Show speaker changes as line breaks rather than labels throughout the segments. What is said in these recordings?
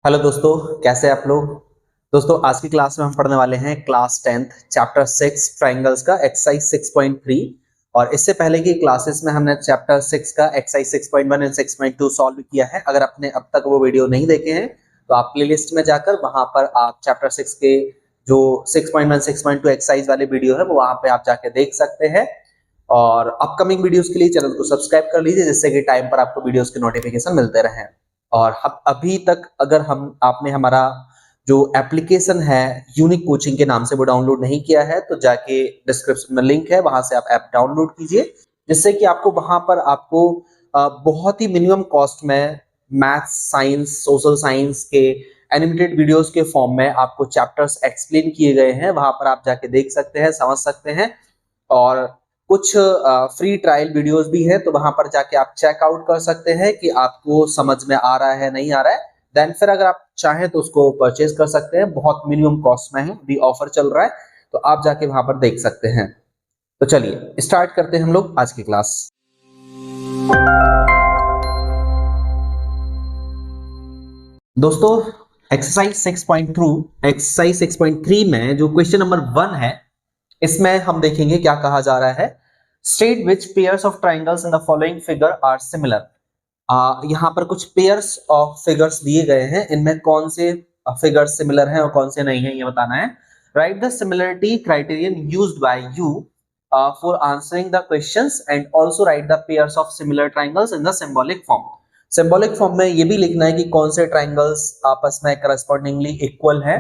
Hello दोस्तों, कैसे आप लोग। दोस्तों आज की क्लास में हम पढ़ने वाले हैं क्लास 10th चैप्टर 6 ट्राइंगल्स का एक्सरसाइज 6.3। और इससे पहले की क्लासेस में हमने चैप्टर 6 का एक्सरसाइज 6.1 एंड 6.2 सॉल्व किया है। अगर आपने अब तक वो वीडियो नहीं देखे हैं तो आप प्लेलिस्ट में जाकर वहां पर आप चैप्टर 6 के जो 6.1 6.2 एक्सरसाइज वाले वीडियो है वो वहां पे आप जाके देख सकते हैं। और अपकमिंग वीडियोस के लिए चैनल को सब्सक्राइब कर लीजिए जिससे कि टाइम पर आपको वीडियोस के नोटिफिकेशन मिलते रहें। और अभी तक अगर हम आपने हमारा जो एप्लीकेशन है यूनिक कोचिंग के नाम से वो डाउनलोड नहीं किया है तो जाके डिस्क्रिप्शन में लिंक है, वहां से आप ऐप डाउनलोड कीजिए जिससे कि आपको वहां पर आपको बहुत ही मिनिमम कॉस्ट में मैथ्स, साइंस, सोशल साइंस के एनिमेटेड वीडियोस के फॉर्म में आपको चैप्टर्स एक्सप्लेन किए गए हैं। वहां पर आप जाके देख सकते हैं, समझ सकते हैं। और कुछ फ्री ट्रायल वीडियोस भी है तो वहां पर जाके आप चेकआउट कर सकते हैं कि आपको समझ में आ रहा है नहीं आ रहा है। देन फिर अगर आप चाहें तो उसको परचेज कर सकते हैं, बहुत मिनिमम कॉस्ट में है, अभी ऑफर चल रहा है तो आप जाके वहां पर देख सकते हैं। तो चलिए स्टार्ट करते हैं हम लोग आज की क्लास। दोस्तों एक्सरसाइज 6.3 में जो क्वेश्चन नंबर 1 है इसमें हम देखेंगे क्या कहा जा रहा है। State which pairs of triangles in the following figure are similar. यहाँ पर कुछ पेयर्स ऑफ फिगर्स दिए गए हैं, इनमें कौन से फिगर्स सिमिलर हैं और कौन से नहीं है ये बताना है। Right the similarity criterion used by you for answering the questions and also right the pairs of similar triangles in the symbolic form. Symbolic form में ये भी लिखना है कि कौन से ट्राइंगल्स आपस में करस्पॉन्डिंगली इक्वल है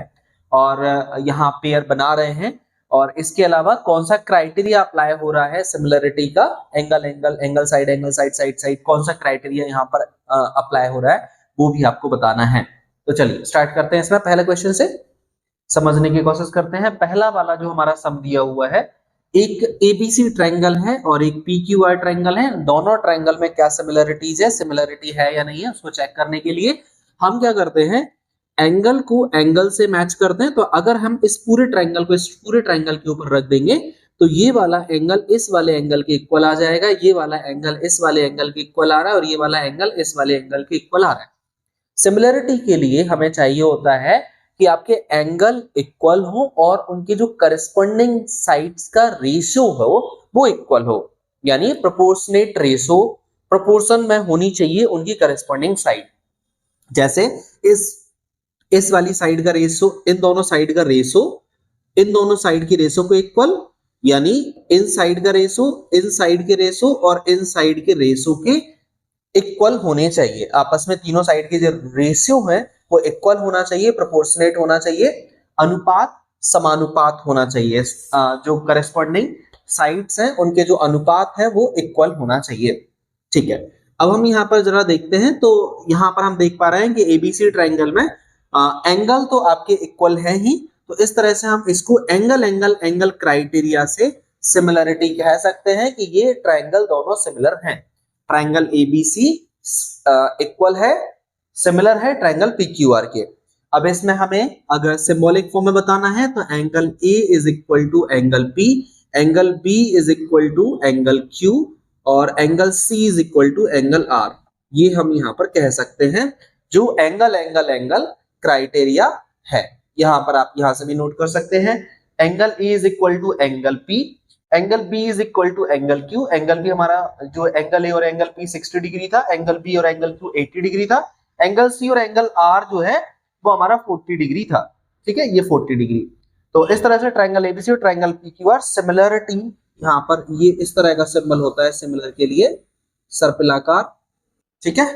और यहाँ पेयर बना रहे हैं, और इसके अलावा कौन सा क्राइटेरिया अप्लाई हो रहा है सिमिलरिटी का। Angle angle angle side side side कौन सा क्राइटेरिया यहाँ पर अप्लाई हो रहा है वो भी आपको बताना है। तो चलिए स्टार्ट करते हैं। इसमें पहले क्वेश्चन से समझने की कोशिश करते हैं। पहला वाला जो हमारा सम दिया हुआ है, एक एबीसी ट्रायंगल है और एक पीक्यूआर ट्रायंगल है। दोनों ट्रायंगल में क्या सिमिलरिटीज है, सिमिलरिटी है या नहीं है उसको चेक करने के लिए हम क्या करते हैं, एंगल को एंगल से मैच करते हैं। तो अगर हम इस पूरे ट्रायंगल को इस पूरे ट्रायंगल के ऊपर रख देंगे तो ये वाला एंगल इस वाले एंगल के इक्वल आ जाएगा, ये वाला एंगल इस वाले एंगल के इक्वल आ रहा है और ये वाला एंगल इस वाले एंगल के इक्वल आ रहा है। सिमिलरिटी के लिए हमें चाहिए होता है कि आपके एंगल इक्वल हो और उनके जो करस्पॉन्डिंग साइड्स का रेशियो हो वो इक्वल हो, यानी प्रोपोर्शनेट रेशियो, प्रोपोर्शन में होनी चाहिए उनकी करस्पॉन्डिंग साइड। जैसे इस वाली साइड का रेशियो, इन दोनों साइड का रेशियो, इन दोनों साइड की रेशियो को इक्वल, यानी इन साइड का रेशियो, इन साइड के रेशियो और इन साइड के रेशियो के इक्वल होने चाहिए। आपस में तीनों साइड के जो रेशियो है वो इक्वल होना चाहिए, प्रोपोर्शनेट होना चाहिए, अनुपात समानुपात होना चाहिए। जो करस्पॉन्डिंग साइड्स हैं उनके जो अनुपात है वो इक्वल होना चाहिए। ठीक है, अब हम यहाँ पर जरा देखते हैं। तो यहाँ पर हम देख पा रहे हैं कि एबीसी ट्रायंगल में एंगल तो आपके इक्वल है ही, तो इस तरह से हम इसको एंगल एंगल एंगल क्राइटेरिया से सिमिलरिटी कह सकते हैं कि ये ट्रायंगल दोनों सिमिलर हैं। ट्रायंगल एबीसी इक्वल है, सिमिलर है ट्रायंगल पीक्यूआर के। अब इसमें हमें अगर सिंबॉलिक फॉर्म में बताना है तो angle A is equal to angle P, angle B is equal to angle Q और angle C is equal to angle R. ये हम यहाँ पर कह सकते हैं जो एंगल एंगल एंगल क्राइटेरिया है। यहाँ पर आप यहाँ से भी नोट कर सकते हैं, angle A is equal to angle P, angle B is equal to angle Q. Angle B हमारा जो एंगल ए और एंगल पी 60 डिग्री था, एंगल बी और एंगल क्यू 80 डिग्री था, एंगल सी और एंगल आर जो है वो हमारा 40 डिग्री था। ठीक है, ये 40 डिग्री। तो इस तरह से ट्रायंगल एबीसी और ट्रायंगल पीक्यूआर सिमिलरिटी, यहाँ पर ये इस तरह का सिंबल होता है सिमिलर के लिए, सर्पिलाकार। ठीक है,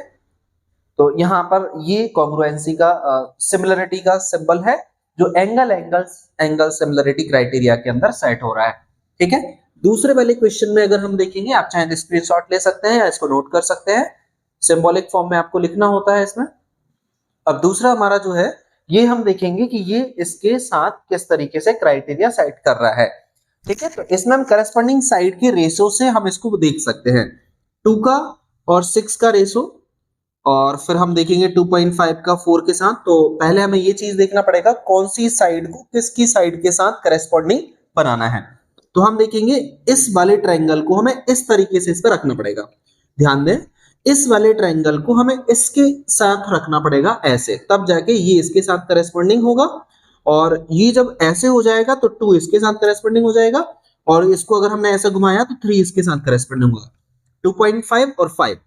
तो यहाँ पर ये कॉन्ग्रुएंसी का सिमिलरिटी का सिंबल है जो angle angle angle similarity criteria के अंदर सेट हो रहा है। ठीक है, दूसरे वाले क्वेश्चन में अगर हम देखेंगे, आप चाहे स्क्रीनशॉट ले सकते हैं या इसको नोट कर सकते हैं, सिंबॉलिक फॉर्म में आपको लिखना होता है इसमें। अब दूसरा हमारा जो है ये हम देखेंगे कि ये इसके साथ किस तरीके से क्राइटेरिया सेट कर रहा है। ठीक है, तो इसमें हम करस्पॉन्डिंग साइड के रेशो से हम इसको देख सकते हैं, 2 का और 6 का रेशो, और फिर हम देखेंगे 2.5 का 4 के साथ। तो पहले हमें ये चीज देखना पड़ेगा कौन सी साइड को किसकी साइड के साथ करस्पॉन्डिंग बनाना है। तो हम देखेंगे इस वाले ट्रायंगल को हमें इस तरीके से इस पर रखना पड़ेगा। ध्यान दें, इस वाले ट्रायंगल को हमें इसके साथ रखना पड़ेगा ऐसे, तब जाके ये इसके साथ करस्पॉन्डिंग होगा, और ये जब ऐसे हो जाएगा तो 2 इसके साथ करस्पॉन्डिंग हो जाएगा, और इसको अगर हमने ऐसे घुमाया तो 3 इसके साथ करस्पॉन्डिंग होगा। 2.5 और 5,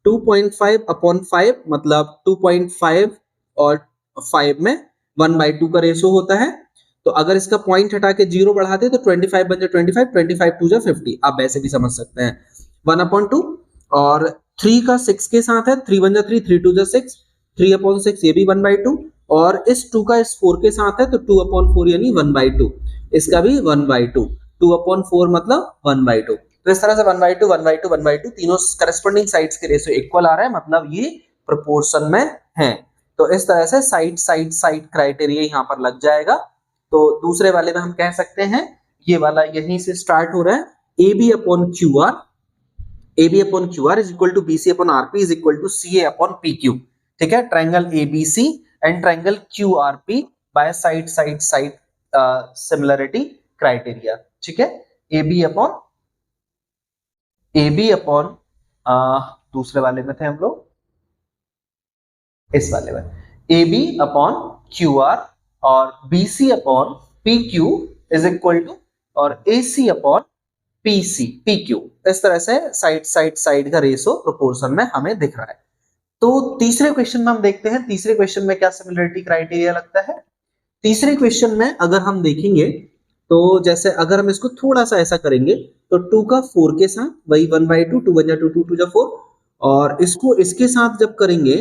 2.5 अपॉन 5 मतलब 2.5 और 5 में 1/2 का रेशो होता है। तो अगर इसका पॉइंट हटा के 0 बढ़ा दे तो 25 बन जाए 25, 25 2 जा 50, आप ऐसे भी समझ सकते हैं 1/2। और 3 का 6 के साथ है, 3 बन जा 3, 3 2 जा 6, 3/6 ये भी 1/2, और इस 2 का इस 4 के साथ है तो 2/4 यानी 1/2, इसका भी 1/2, 2/4 मतलब 1/2। तो इस तरह से 1/2 1/2 1/2 तीनों करस्पॉन्डिंग साइड्स के रेशियो इक्वल आ रहा है, मतलब ये प्रोपोर्शन में है। तो इस तरह से साइड साइड साइड क्राइटेरिया यहाँ पर लग जाएगा। तो दूसरे वाले में हम कह सकते हैं ये वाला यहीं से स्टार्ट हो रहा है, AB upon QR, AB upon QR is equal to BC upon RP is equal to CA upon PQ। ठीक है, triangle ABC and triangle QRP by side side side similarity criteria. ठीक है, AB अपॉन दूसरे वाले में थे हम लोग, इस वाले में AB अपॉन QR और BC upon PQ is equal to और AC अपॉन PQ। इस तरह से साइड साइड साइड का रेशो प्रोपोर्शन में हमें दिख रहा है। तो तीसरे क्वेश्चन में हम देखते हैं, तीसरे क्वेश्चन में क्या सिमिलरिटी क्राइटेरिया लगता है। तीसरे क्वेश्चन में अगर हम देखेंगे तो जैसे अगर हम इसको थोड़ा सा ऐसा करेंगे तो 2 का 4 के साथ वही 1/2, 2 बन जा 2, 2 2 जा 4, और इसको इसके साथ जब करेंगे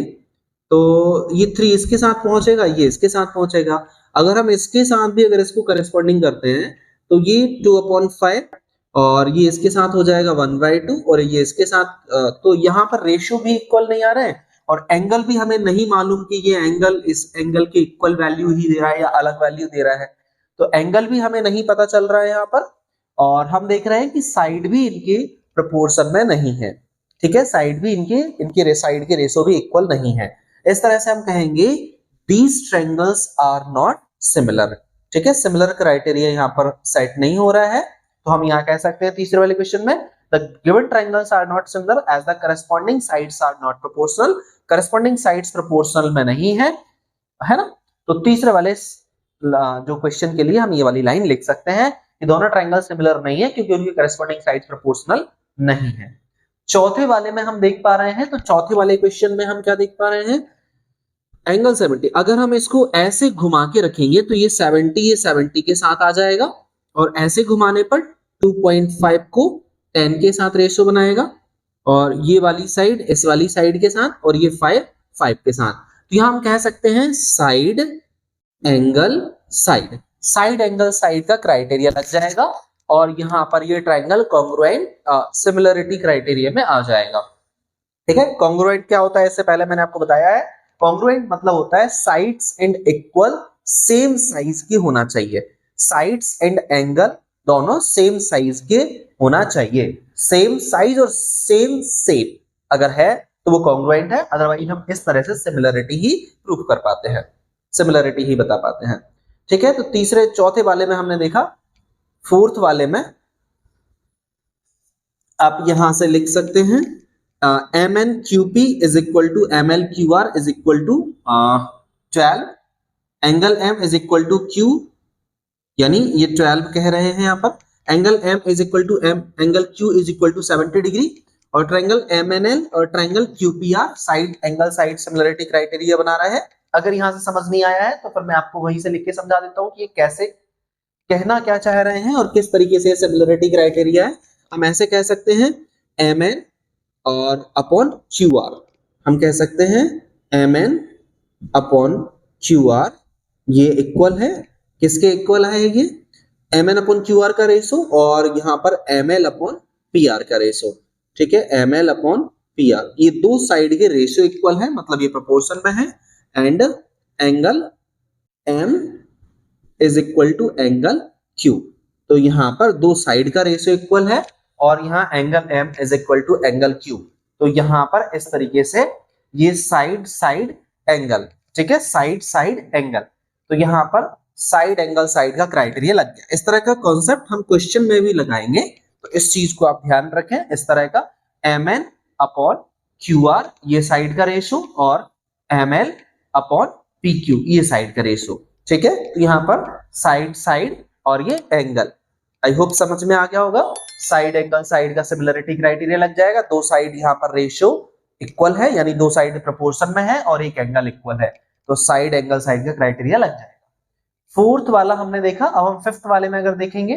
तो ये 3 इसके साथ पहुंचेगा, ये इसके साथ पहुंचेगा। अगर हम इसके साथ भी अगर इसको करस्पॉन्डिंग करते हैं तो ये 2/5 और ये इसके साथ हो जाएगा 1/2, और ये इसके साथ तो यहाँ पर रेशियो भी इक्वल नहीं आ रहा है, और एंगल भी हमें नहीं मालूम कि ये एंगल इस एंगल के इक्वल वैल्यू ही दे रहा है या अलग वैल्यू दे रहा है। तो एंगल भी हमें नहीं पता चल रहा है यहाँ पर, और हम देख रहे हैं कि साइड भी इनके प्रोपोर्शन में नहीं है। ठीक है, साइड भी इनके साइड के रेशो भी इक्वल नहीं है। इस तरह से हम कहेंगे these triangles are not similar. ठीक है, सिमिलर क्राइटेरिया यहाँ पर सेट नहीं हो रहा है, तो हम यहाँ कह सकते हैं तीसरे वाले क्वेश्चन में the given triangles are not similar as the corresponding sides are not proportional. Corresponding sides proportional में नहीं है ना। तो तीसरे वाले जो क्वेश्चन के लिए हम ये वाली लाइन लिख सकते हैं कि दोनों ट्रायंगल सिमिलर नहीं है क्योंकि उनकी करस्पॉन्डिंग साइड्स प्रोपोर्शनल नहीं है। चौथे वाले में हम देख पा रहे हैं, तो चौथे वाले क्वेश्चन में हम क्या देख पा रहे हैं, एंगल 70। अगर हम इसको ऐसे घुमा के रखेंगे तो ये 70 के साथ आ जाएगा, और ऐसे घुमाने पर 2.5 को 10 के साथ रेशो बनाएगा, और ये वाली साइड इस वाली साइड के साथ, और ये 5 के साथ। तो यहां हम कह सकते हैं साइड एंगल साइड का क्राइटेरिया लग जाएगा, और यहां पर ये ट्रायंगल कॉन्ग्रुएंट सिमिलरिटी क्राइटेरिया में आ जाएगा। ठीक है, कॉन्ग्रुएंट क्या होता है इससे पहले मैंने आपको बताया है। कॉन्ग्रुएंट मतलब होता है sides and equal same size के होना चाहिए, साइड्स एंड एंगल दोनों सेम साइज के होना चाहिए, सेम साइज और सेम शेप अगर है तो वो कॉन्ग्रुएंट है, अदरवाइज हम इस तरह से सिमिलरिटी ही प्रूव कर पाते हैं, सिमिलरिटी ही बता पाते हैं। ठीक है, तो तीसरे चौथे वाले में हमने देखा। फोर्थ वाले में आप यहां से लिख सकते हैं MNQP is equal to MLQR is equal to 12, angle M is equal to Q, यानी ये 12 कह रहे हैं यहाँ पर, angle M is equal to angle Q is equal to 70 degree, और ट्रायंगल MNL और triangle QPR side angle side similarity criteria बना रहा है। अगर यहां से समझ नहीं आया है तो फिर मैं आपको वहीं से लिख के समझा देता हूं कि ये कैसे कहना क्या चाह रहे हैं और किस तरीके से सिमिलरिटी क्राइटेरिया है। हम ऐसे कह सकते हैं MN और अपॉन QR, हम कह सकते हैं MN अपॉन QR ये इक्वल है, किसके इक्वल है ये, MN अपॉन QR का रेशो, और यहाँ पर ML अपॉन PR का रेशो। ठीक है, ML अपॉन PR ये दो साइड के रेशो इक्वल है, मतलब ये प्रोपोर्शन में है, and angle M is equal to angle Q। तो यहाँ पर दो साइड का रेशो इक्वल है, और यहाँ angle M is equal to angle Q। तो यहाँ पर इस तरीके से ये साइड साइड एंगल, ठीक है, साइड साइड एंगल, तो यहाँ पर साइड एंगल साइड का क्राइटेरिया लग गया। इस तरह का कॉन्सेप्ट हम क्वेश्चन में भी लगाएंगे, तो इस चीज को आप ध्यान रखें। इस तरह का MN अपॉन क्यू आर ये साइड का रेशो और M L upon P Q ये साइड का रेशो। ठीक है, तो यहाँ पर साइड साइड और ये एंगल, आई होप समझ में आ गया होगा। साइड एंगल साइड का सिमिलरिटी क्राइटेरिया लग जाएगा, दो साइड यहाँ पर रेशो इक्वल है यानी दो साइड प्रोपोर्शन में है और एक एंगल इक्वल है, तो साइड एंगल साइड का क्राइटेरिया लग जाएगा। फोर्थ वाला हमने देखा, अब हम फिफ्थ वाले में अगर देखेंगे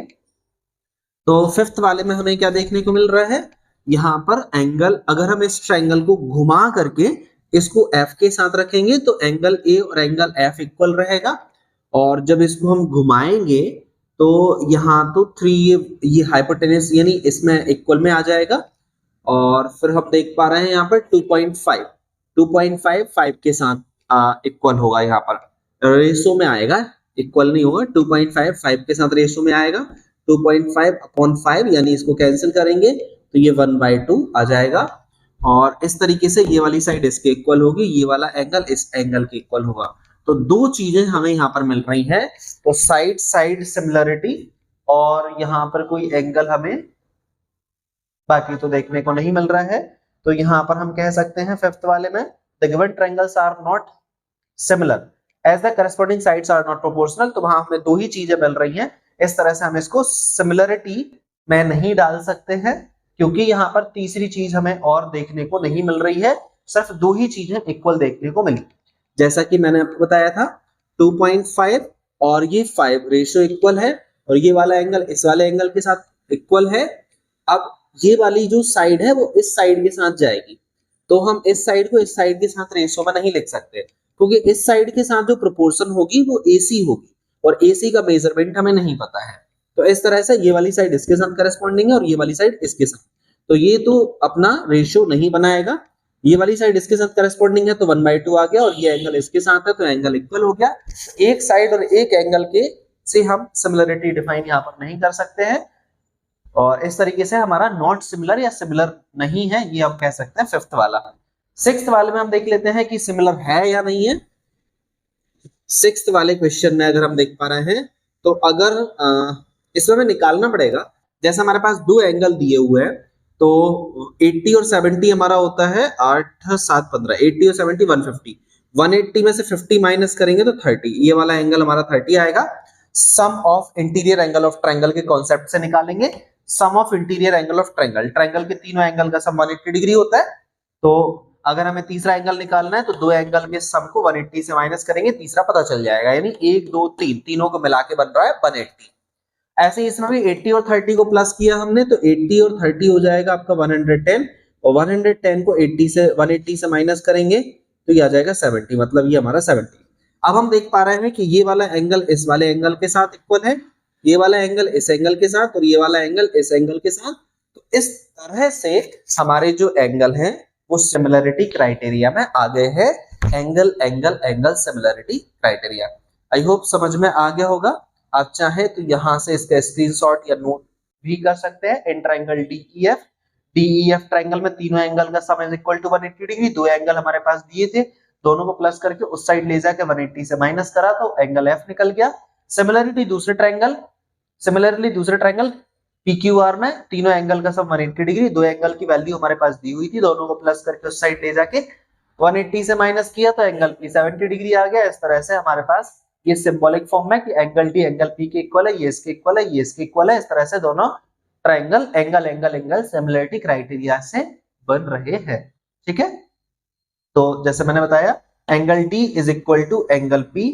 तो फिफ्थ वाले में हमें क्या देखने को मिल रहा है, यहाँ पर एंगल, अगर हम इस ट्रायंगल को घुमा करके इसको F के साथ रखेंगे तो एंगल A और एंगल F इक्वल रहेगा, और जब इसको हम घुमाएंगे तो यहाँ तो 3 ये हाइपोटेनस यानी इसमें इक्वल में आ जाएगा, और फिर हम देख पा रहे हैं यहाँ पर 2.5 5 के साथ इक्वल होगा, यहाँ पर रेशो में आएगा, इक्वल नहीं होगा, 2.5 5 के साथ रेशो में आएगा, 2.5 अपॉन 5 यानी इसको कैंसिल करेंगे तो ये 1/2 आ जाएगा, और इस तरीके से ये वाली साइड इसके इक्वल होगी, ये वाला एंगल इस एंगल के इक्वल होगा। तो दो चीजें हमें यहाँ पर मिल रही हैं, तो साइड साइड सिमिलरिटी और यहाँ पर कोई एंगल हमें बाकी तो देखने को नहीं मिल रहा है। तो यहाँ पर हम कह सकते हैं फिफ्थ वाले में the given triangles are not similar as the corresponding sides are not proportional, तो वहां हमें दो ही चीजें मिल रही हैं, इस तरह से हम इसको सिमिलरिटी में नहीं डाल सकते हैं क्योंकि यहाँ पर तीसरी चीज हमें और देखने को नहीं मिल रही है, सिर्फ दो ही चीजें इक्वल देखने को मिली। जैसा कि मैंने आपको बताया था 2.5 और ये 5 रेशियो इक्वल है, और ये वाला एंगल इस वाले एंगल के साथ इक्वल है। अब ये वाली जो साइड है वो इस साइड के साथ जाएगी, तो हम इस साइड को इस साइड के साथ रेशियो में नहीं लिख सकते क्योंकि इस साइड के साथ जो प्रोपोर्शन होगी वो AC होगी, और AC का मेजरमेंट हमें नहीं पता है। तो इस तरह से ये वाली साइड इसके साथ करस्पॉन्डिंग है और ये वाली साइड इसके साथ, तो ये तो अपना रेशियो नहीं बनाएगा। ये वाली साइड इसके साथ करस्पॉन्डिंग है तो 1/2 आ गया, और ये एंगल इसके साथ है तो एंगल इक्वल हो गया। एक साइड और एक एंगल के से हम सिमिलरिटी डिफाइन यहाँ पर नहीं कर सकते हैं, और इस तरीके से हमारा नॉट सिमिलर या सिमिलर नहीं है, ये हम कह सकते हैं फिफ्थ वाला। सिक्स्थ वाले में हम देख लेते हैं कि सिमिलर है या नहीं है। सिक्स्थ वाले क्वेश्चन में अगर हम देख पा रहे हैं तो अगर इसमें हमें निकालना पड़ेगा, जैसे हमारे पास दो एंगल दिए हुए हैं तो 80 और 70 हमारा होता है 8 7 15, 80 और 70 150, 180 में से 50 माइनस करेंगे तो 30, ये वाला एंगल हमारा 30 आएगा। Sum of interior angle of triangle के कॉन्सेप्ट से निकालेंगे। Sum of interior angle of triangle, triangle के तीनों एंगल का सम 180 डिग्री होता है, तो अगर हमें तीसरा एंगल निकालना है तो दो एंगल के सम को 180 से माइनस करेंगे, तीसरा पता चल जाएगा, यानी 1 2 3 तीनों को मिला के बन रहा है 180। ऐसे ही इसमें भी 80 और 30 को प्लस किया हमने तो 80 और 30 हो जाएगा आपका 110, और 110 को 180 से माइनस करेंगे तो ये आ जाएगा 70, मतलब ये हमारा 70। अब हम देख पा रहे हैं कि ये वाला एंगल इस वाले एंगल के साथ इक्वल है, ये वाला एंगल इस एंगल के साथ, और ये वाला एंगल इस एंगल के साथ, तो इस तरह से हमारे जो एंगल हैं वो सिमिलरिटी क्राइटेरिया में आ गए हैं, angle angle angle similarity criteria. I hope समझ में आ गया होगा। आप चाहे तो यहां से इसका स्क्रीनशॉट या नोट भी कर सकते हैं। इन ट्रायंगल DEF ट्रायंगल में तीनों एंगल का sum is equal to 180 degree, दो एंगल हमारे पास दिए थे, दोनों को प्लस करके उस साइड ले जाके 180 से माइनस करा तो एंगल F निकल गया। सिमिलरली दूसरे ट्रायंगल PQR में तीनों एंगल का सम 180 डिग्री, दो एंगल की वैल्यू हमारे पास दी हुई थी, दोनों को प्लस करके उस साइड ले जाके 180 से माइनस किया तो एंगल P 70 डिग्री आ गया। इस तरह से हमारे पास ये सिंबॉलिक फॉर्म में कि एंगल D एंगल P के इक्वल है, ये इसके इक्वल है, ये इसके इक्वल है, इस तरह से दोनों triangle angle angle angle similarity criteria से बन रहे हैं। ठीक है, तो जैसे मैंने बताया angle D is equal to angle P,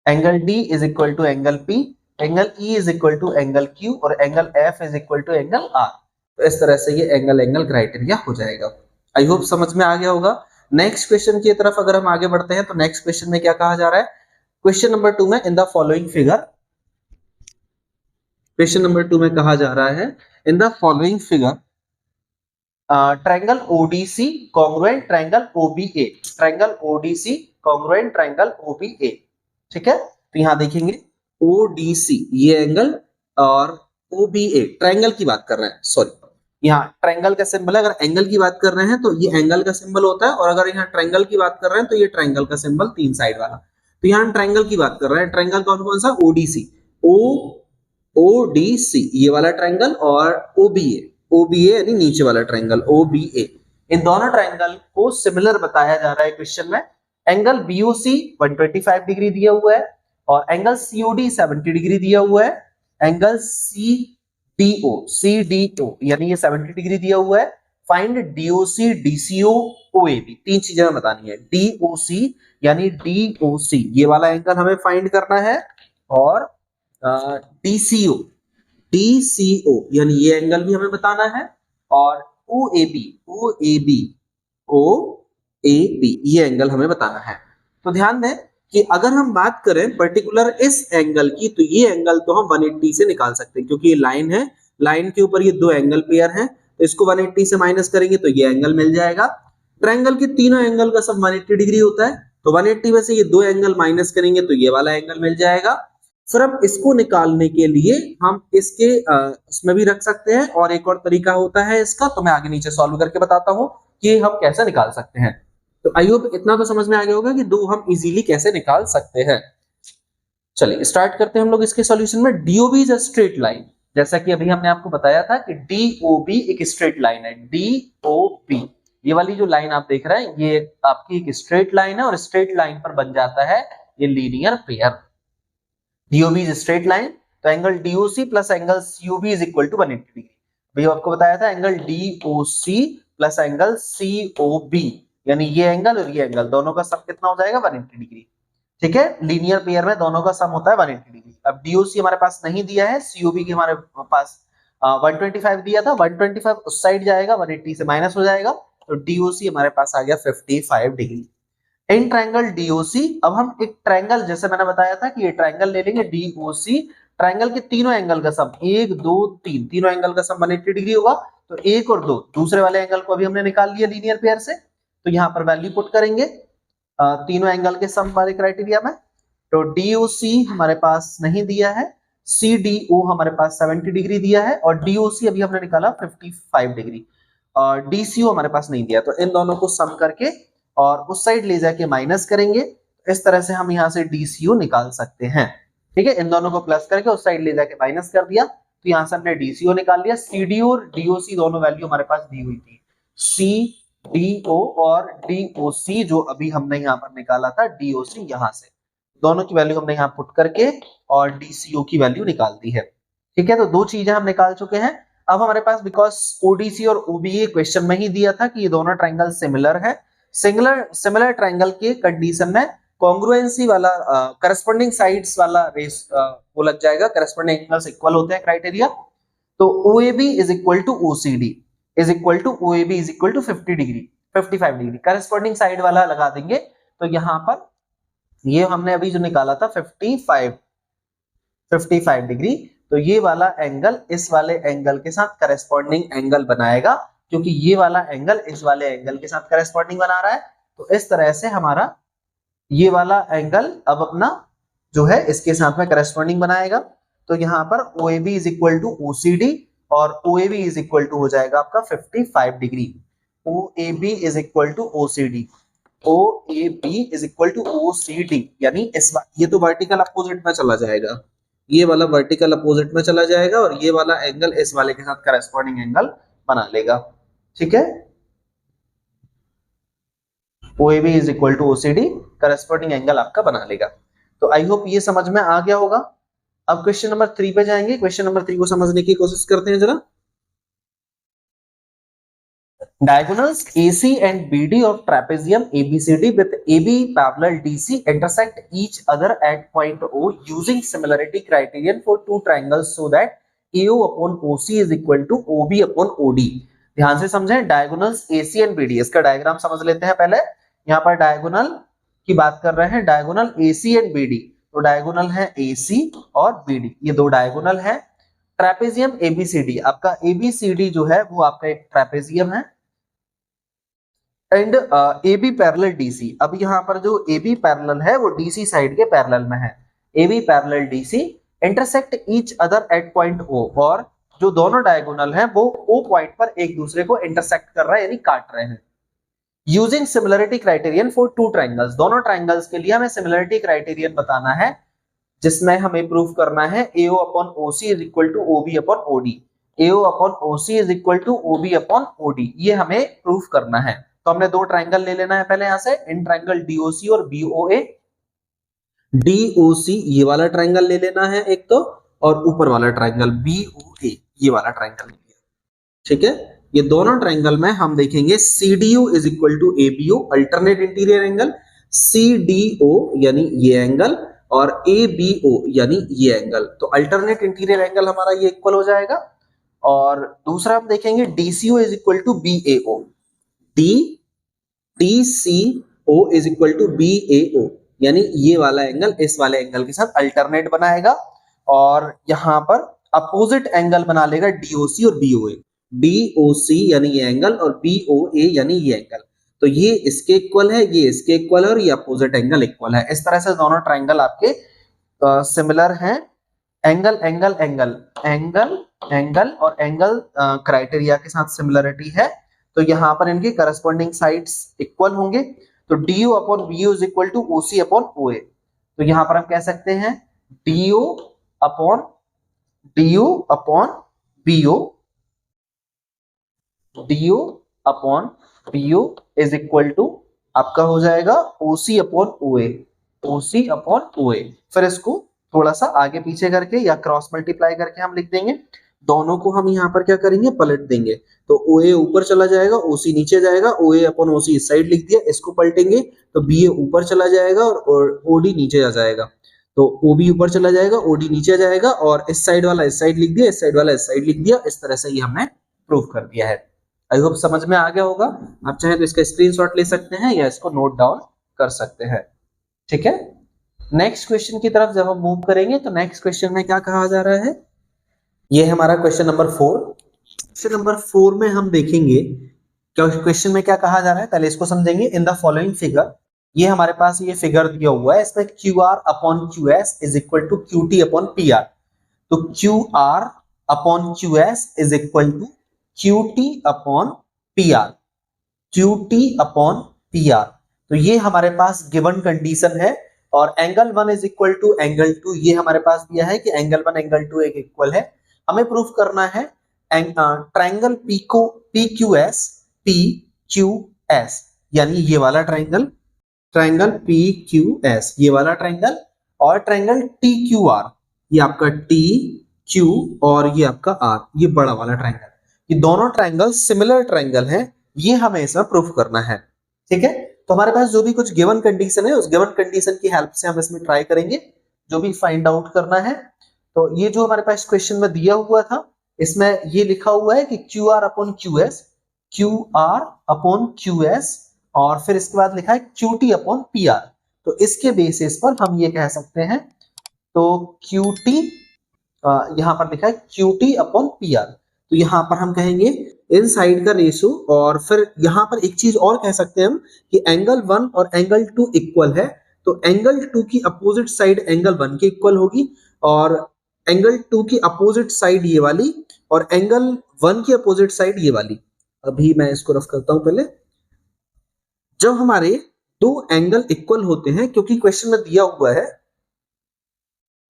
angle D is equal to angle P, angle E is equal to angle Q, और angle F is equal to angle R। तो इस तरह से ये एंगल एंगल क्राइटेरिया हो जाएगा। I hope समझ में आ गया होगा। नेक्स्ट क्वेश्चन की तरफ अगर हम आगे बढ़ते हैं तो नेक्स्ट क्वेश्चन में क्या कहा जा रहा है, क्वेश्चन नंबर 2 में इन the following figure, question number 2 में कहा जा रहा है in the following figure triangle ODC congruent triangle OBA, triangle ODC congruent triangle OBA। ठीक है, तो यहां देखेंगे ODC ये एंगल और OBA ट्रायंगल की बात कर रहे हैं, सॉरी यहाँ ट्रायंगल का सिंबल है, अगर एंगल की बात कर रहे हैं तो ये एंगल का सिंबल होता है, और अगर यहाँ ट्रायंगल की बात कर रहे हैं तो ये ट्रायंगल का सिंबल तीन साइड वाला। तो यहाँ ट्रायंगल की बात कर रहे हैं, ट्रायंगल कौन कौन सा, ODC ये वाला ट्रायंगल और OBA OBA यानी नीचे वाला ट्रायंगल OBA, इन दोनों ट्रायंगल को सिमिलर बताया जा रहा है क्वेश्चन में। एंगल BOC 125 डिग्री दिया हुआ है और एंगल COD 70 डिग्री दिया हुआ है। एंगल CDO यानी ये 70 डिग्री दिया हुआ है। फाइंड DOC DCO OAB, तीन चीजें हमें बतानी है। DOC यानी DOC ये वाला एंगल हमें फाइंड करना है और DCO यानी ये एंगल भी हमें बताना है और OAB ये एंगल हमें बताना है। तो ध्यान दें कि अगर हम बात करें पर्टिकुलर इस एंगल की, तो ये एंगल तो हम 180 से निकाल सकते हैं क्योंकि ये लाइन है, लाइन के ऊपर ये दो एंगल पेयर हैं, तो इसको 180 से माइनस करेंगे तो ये एंगल मिल जाएगा। ट्रायंगल के तीनों एंगल का सब 180 डिग्री होता है, तो 180 में से ये दो एंगल माइनस करेंगे तो ये वाला एंगल मिल जाएगा। फिर अब इसको निकालने के लिए हम इसके इसमें भी रख सकते हैं और एक और तरीका होता है इसका, तो मैं आगे नीचे सॉल्व करके बताता हूं कि हम कैसे निकाल सकते हैं। तो आई होप इतना तो समझ में आ गया होगा कि दो हम इजीली कैसे निकाल सकते हैं। चलिए स्टार्ट करते हैं हम लोग इसके सॉल्यूशन में। DOB is a straight line, जैसा कि अभी हमने आपको बताया था कि DOB एक स्ट्रेट लाइन है। DOB ये वाली जो लाइन आप देख रहे हैं ये आपकी एक स्ट्रेट लाइन है और स्ट्रेट लाइन पर बन जाता है ये linear pair. DOB is straight line, तो angle DOC plus angle COB is equal to 180 डिग्री। अभी आपको बताया था angle DOC plus angle COB यानी ये एंगल और ये एंगल दोनों का सम कितना हो जाएगा 180 डिग्री। ठीक है, लीनियर पेयर में दोनों का सम होता है 180 डिग्री। अब DOC हमारे पास नहीं दिया है, COB की हमारे पास 125 दिया था, 125 उस साइड जाएगा, 180 से माइनस हो जाएगा, तो DOC हमारे पास आ गया 55 डिग्री। इन ट्रायंगल DOC, अब हम एक ट्रायंगल जैसे मैंने बताया था कि ये ट्रायंगल ले लेंगे DOC, ट्रायंगल के तीनों एंगल का सम 1 2 3 तीनों एंगल का सम 180 डिग्री होगा, तो 1 और 2 दूसरे वाले एंगल को अभी हमने निकाल लिया लीनियर पेयर से, तो यहाँ पर वैल्यू पुट करेंगे तीनों एंगल के सम वाले क्राइटेरिया में। तो DOC हमारे पास नहीं दिया है, CDO हमारे पास 70 डिग्री दिया है और DOC अभी हमने निकाला 55 डिग्री और DCO हमारे पास नहीं दिया, तो इन दोनों को सम करके और उस साइड ले जाके माइनस करेंगे, इस तरह से हम यहाँ से DCO निकाल सकते हैं। ठीक है, इन दोनों को प्लस करके उस साइड ले जाके माइनस कर दिया, तो यहाँ से हमने DCO निकाल लिया। CDO और DOC दोनों वैल्यू हमारे पास दी हुई थी, CDO और DOC जो अभी हमने यहाँ पर निकाला था DOC, यहाँ से दोनों की वैल्यू हमने यहाँ पुट करके और DCO की वैल्यू निकाल दी है। ठीक है, तो दो चीजें हम निकाल चुके हैं। अब हमारे पास बिकॉज ODC और OBA क्वेश्चन में ही दिया था कि ये दोनों ट्रायंगल सिमिलर है, सिमिलर ट्रायंगल के कंडीशन में कॉन्ग्रुएंसी वाला करस्पॉन्डिंग साइड्स वाला रेस वो लग जाएगा, करस्पॉन्डिंग एंगल्स इक्वल होते हैं क्राइटेरिया। तो OAB is equal to OCD is equal to OAB is equal to 50 degree 55 degree, corresponding side वाला लगा देंगे। तो यहाँ पर ये हमने अभी जो निकाला था 55 डिग्री, तो ये वाला एंगल इस वाले एंगल के साथ करस्पॉन्डिंग एंगल बनाएगा, क्योंकि ये वाला एंगल इस वाले एंगल के साथ करस्पॉन्डिंग बना रहा है। तो इस तरह से हमारा ये वाला एंगल अब अपना जो है इसके साथ में करस्पॉन्डिंग बनाएगा। तो यहाँ पर OAB is equal to OCD और OAB इज इक्वल टू हो जाएगा आपका 55 degree. OAB is equal to OCD, OAB is equal to OCD यानी ये तो वर्टिकल अपोजिट में चला जाएगा, ये वाला वर्टिकल अपोजिट में चला जाएगा और ये वाला एंगल इस वाले के साथ करस्पॉन्डिंग एंगल बना लेगा। ठीक है, OAB is equal to OCD corresponding angle आपका बना लेगा। तो आई होप ये समझ में आ गया होगा। अब क्वेश्चन नंबर 3 पे जाएंगे। क्वेश्चन नंबर 3 को समझने की कोशिश करते हैं जरा। Diagonals AC and BD of trapezium ABCD with AB parallel DC intersect each other at point O using similarity criterion for two triangles so that AO upon OC is equal to OB upon OD। ध्यान से समझें, diagonals AC and BD, इसका diagram समझ लेते हैं पहले। यहाँ पर डायगोनल की बात कर रहे हैं, डायगोनल AC and BD, तो डायगोनल है AC और BD, ये दो डायगोनल है। ट्रेपेजियम ABCD, आपका ABCD जो है वो आपका एक ट्रेपेजियम है एंड AB पैरेलल DC। अब यहाँ पर जो AB पैरेलल है वो DC साइड के पैरेलल में है। AB parallel DC intersect each other at point O, और जो दोनों डायगोनल हैं वो O पॉइंट पर एक दूसरे को इंटरसेक्ट कर रहा है यानी काट रहे हैं। Using similarity criterion for two triangles, दोनों ट्रायंगल्स के लिए हमें सिमिलरिटी क्राइटेरियन बताना है, जिसमें हमें प्रूफ करना है AO upon OC is equal to OB upon OD। AO upon OC is equal to OB upon OD, ये हमें प्रूफ करना है। तो हमने दो ट्राइंगल ले लेना है पहले यहां से, इन ट्राइंगल DOC और BOA। DOC ये वाला ट्राइंगल ले लेना है एक तो, और ऊपर वाला ट्राइंगल BOA ये वाला ट्राइंगल, ठीक है। ये दोनों ट्राइंगल में हम देखेंगे CDO is equal to ABO alternate interior angle, CDO यानी ये एंगल और ABO यानी ये एंगल, तो अल्टरनेट इंटीरियर एंगल हमारा ये इक्वल हो जाएगा। और दूसरा हम देखेंगे DCO is equal to BAO, DCO is equal to BAO यानी ये वाला एंगल इस वाले एंगल के साथ अल्टरनेट बनाएगा, और यहां पर अपोजिट एंगल बना लेगा DOC और BOA। DOC यानी ये एंगल और BOA यानी ये एंगल, तो ये इसके इक्वल है, ये इसके इक्वल है, और ये अपोजिट एंगल इक्वल है। इस तरह से दोनों ट्राइंगल आपके सिमिलर हैं। Angle angle angle angle angle और एंगल क्राइटेरिया के साथ सिमिलरिटी है, तो यहाँ पर इनके करस्पॉन्डिंग साइड्स इक्वल होंगे। तो DO upon BO is equal to OC upon OA, तो यहाँ पर हम कह सकते हैं DO upon BO, DO upon BO is equal to आपका हो जाएगा OC upon OA, OC upon OA। फिर इसको थोड़ा सा आगे पीछे करके या क्रॉस मल्टीप्लाई करके हम लिख देंगे, दोनों को हम यहाँ पर क्या करेंगे, पलट देंगे। तो OA ऊपर चला जाएगा, OC नीचे जाएगा, OA अपॉन OC इस साइड लिख दिया, इसको पलटेंगे तो BA ऊपर चला जाएगा और OD नीचे आ जाएगा, तो OB ऊपर चला जाएगा, OD नीचे जाएगा, और इस साइड वाला इस साइड लिख दिया, इस साइड वाला इस साइड लिख दिया। इस तरह से ये हमने प्रूव कर दिया है। आई होप समझ में आ गया होगा। आप चाहे तो इसका स्क्रीनशॉट ले सकते हैं या इसको नोट डाउन कर सकते हैं, ठीक है। नेक्स्ट क्वेश्चन की तरफ जब हम मूव करेंगे तो नेक्स्ट क्वेश्चन में क्या कहा जा रहा है, ये है हमारा क्वेश्चन नंबर 4। क्वेश्चन नंबर 4 में हम देखेंगे क्वेश्चन में क्या कहा जा रहा है, पहले इसको समझेंगे। इन द फॉलोइंग फिगर, ये हमारे पास ये फिगर दिया हुआ है, इसमें QR upon QS is equal to QT upon PR, तो QR upon QS is equal to QT upon PR, QT upon PR, तो ये हमारे पास गिवन कंडीशन है। और angle 1 is equal to angle 2, ये हमारे पास दिया है कि एंगल 1 एंगल 2 एक इक्वल है। हमें प्रूफ करना है ट्राइंगल PQS यानी ये वाला ट्राइंगल PQS ये वाला ट्राइंगल, और ट्राइंगल TQR ये आपका TQ और ये आपका R ये बड़ा वाला ट्राइंगल, ये दोनों ट्राइंगल सिमिलर ट्राइंगल हैं, ये हमें इसमें प्रूफ करना है, ठीक है। तो हमारे पास जो भी कुछ गिवन कंडीशन है, उस गिवन कंडीशन की हेल्प से हम इसमें ट्राई करेंगे जो भी फाइंड आउट करना है। तो ये जो हमारे पास क्वेश्चन में दिया हुआ था, इसमें ये लिखा हुआ है कि QR अपॉन QS और फिर इसके बाद लिखा है QT अपॉन PR, तो इसके बेसिस पर हम ये कह सकते हैं, तो QT यहां पर लिखा है QT अपॉन PR, तो यहां पर हम कहेंगे इन साइड का रेशो, और फिर यहां पर एक चीज और कह सकते हैं हम कि एंगल 1 और एंगल 2 इक्वल है, तो एंगल 2 की अपोजिट साइड एंगल 1 के इक्वल होगी, और एंगल 2 की अपोजिट साइड ये वाली, और एंगल 1 की अपोजिट साइड ये वाली। अभी मैं इसको रफ करता हूं पहले। जब हमारे दो एंगल इक्वल होते हैं, क्योंकि क्वेश्चन में दिया हुआ है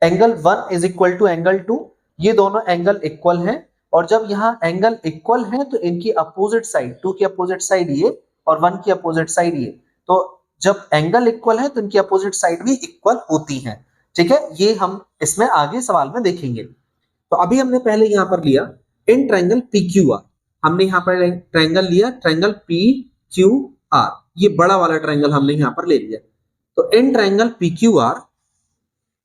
angle 1 is equal to angle 2, ये दोनों एंगल इक्वल हैं, और जब यहाँ एंगल इक्वल है तो इनकी अपोजिट साइड, 2 की अपोजिट साइड ये और 1 की अपोजिट साइड ये, तो जब एंगल इक्वल है तो इनकी अपोजिट साइड भी इक्वल होती हैं, ठीक है। ये हम इसमें आगे सवाल में देखेंगे। तो अभी हमने पहले यहाँ पर लिया इन ट्राइंगल PQR, हमने यहाँ पर ट्राइंगल लिया ट्राइंगल PQR, ये बड़ा वाला ट्राइंगल हमने यहाँ पर ले लिया। तो in triangle PQR,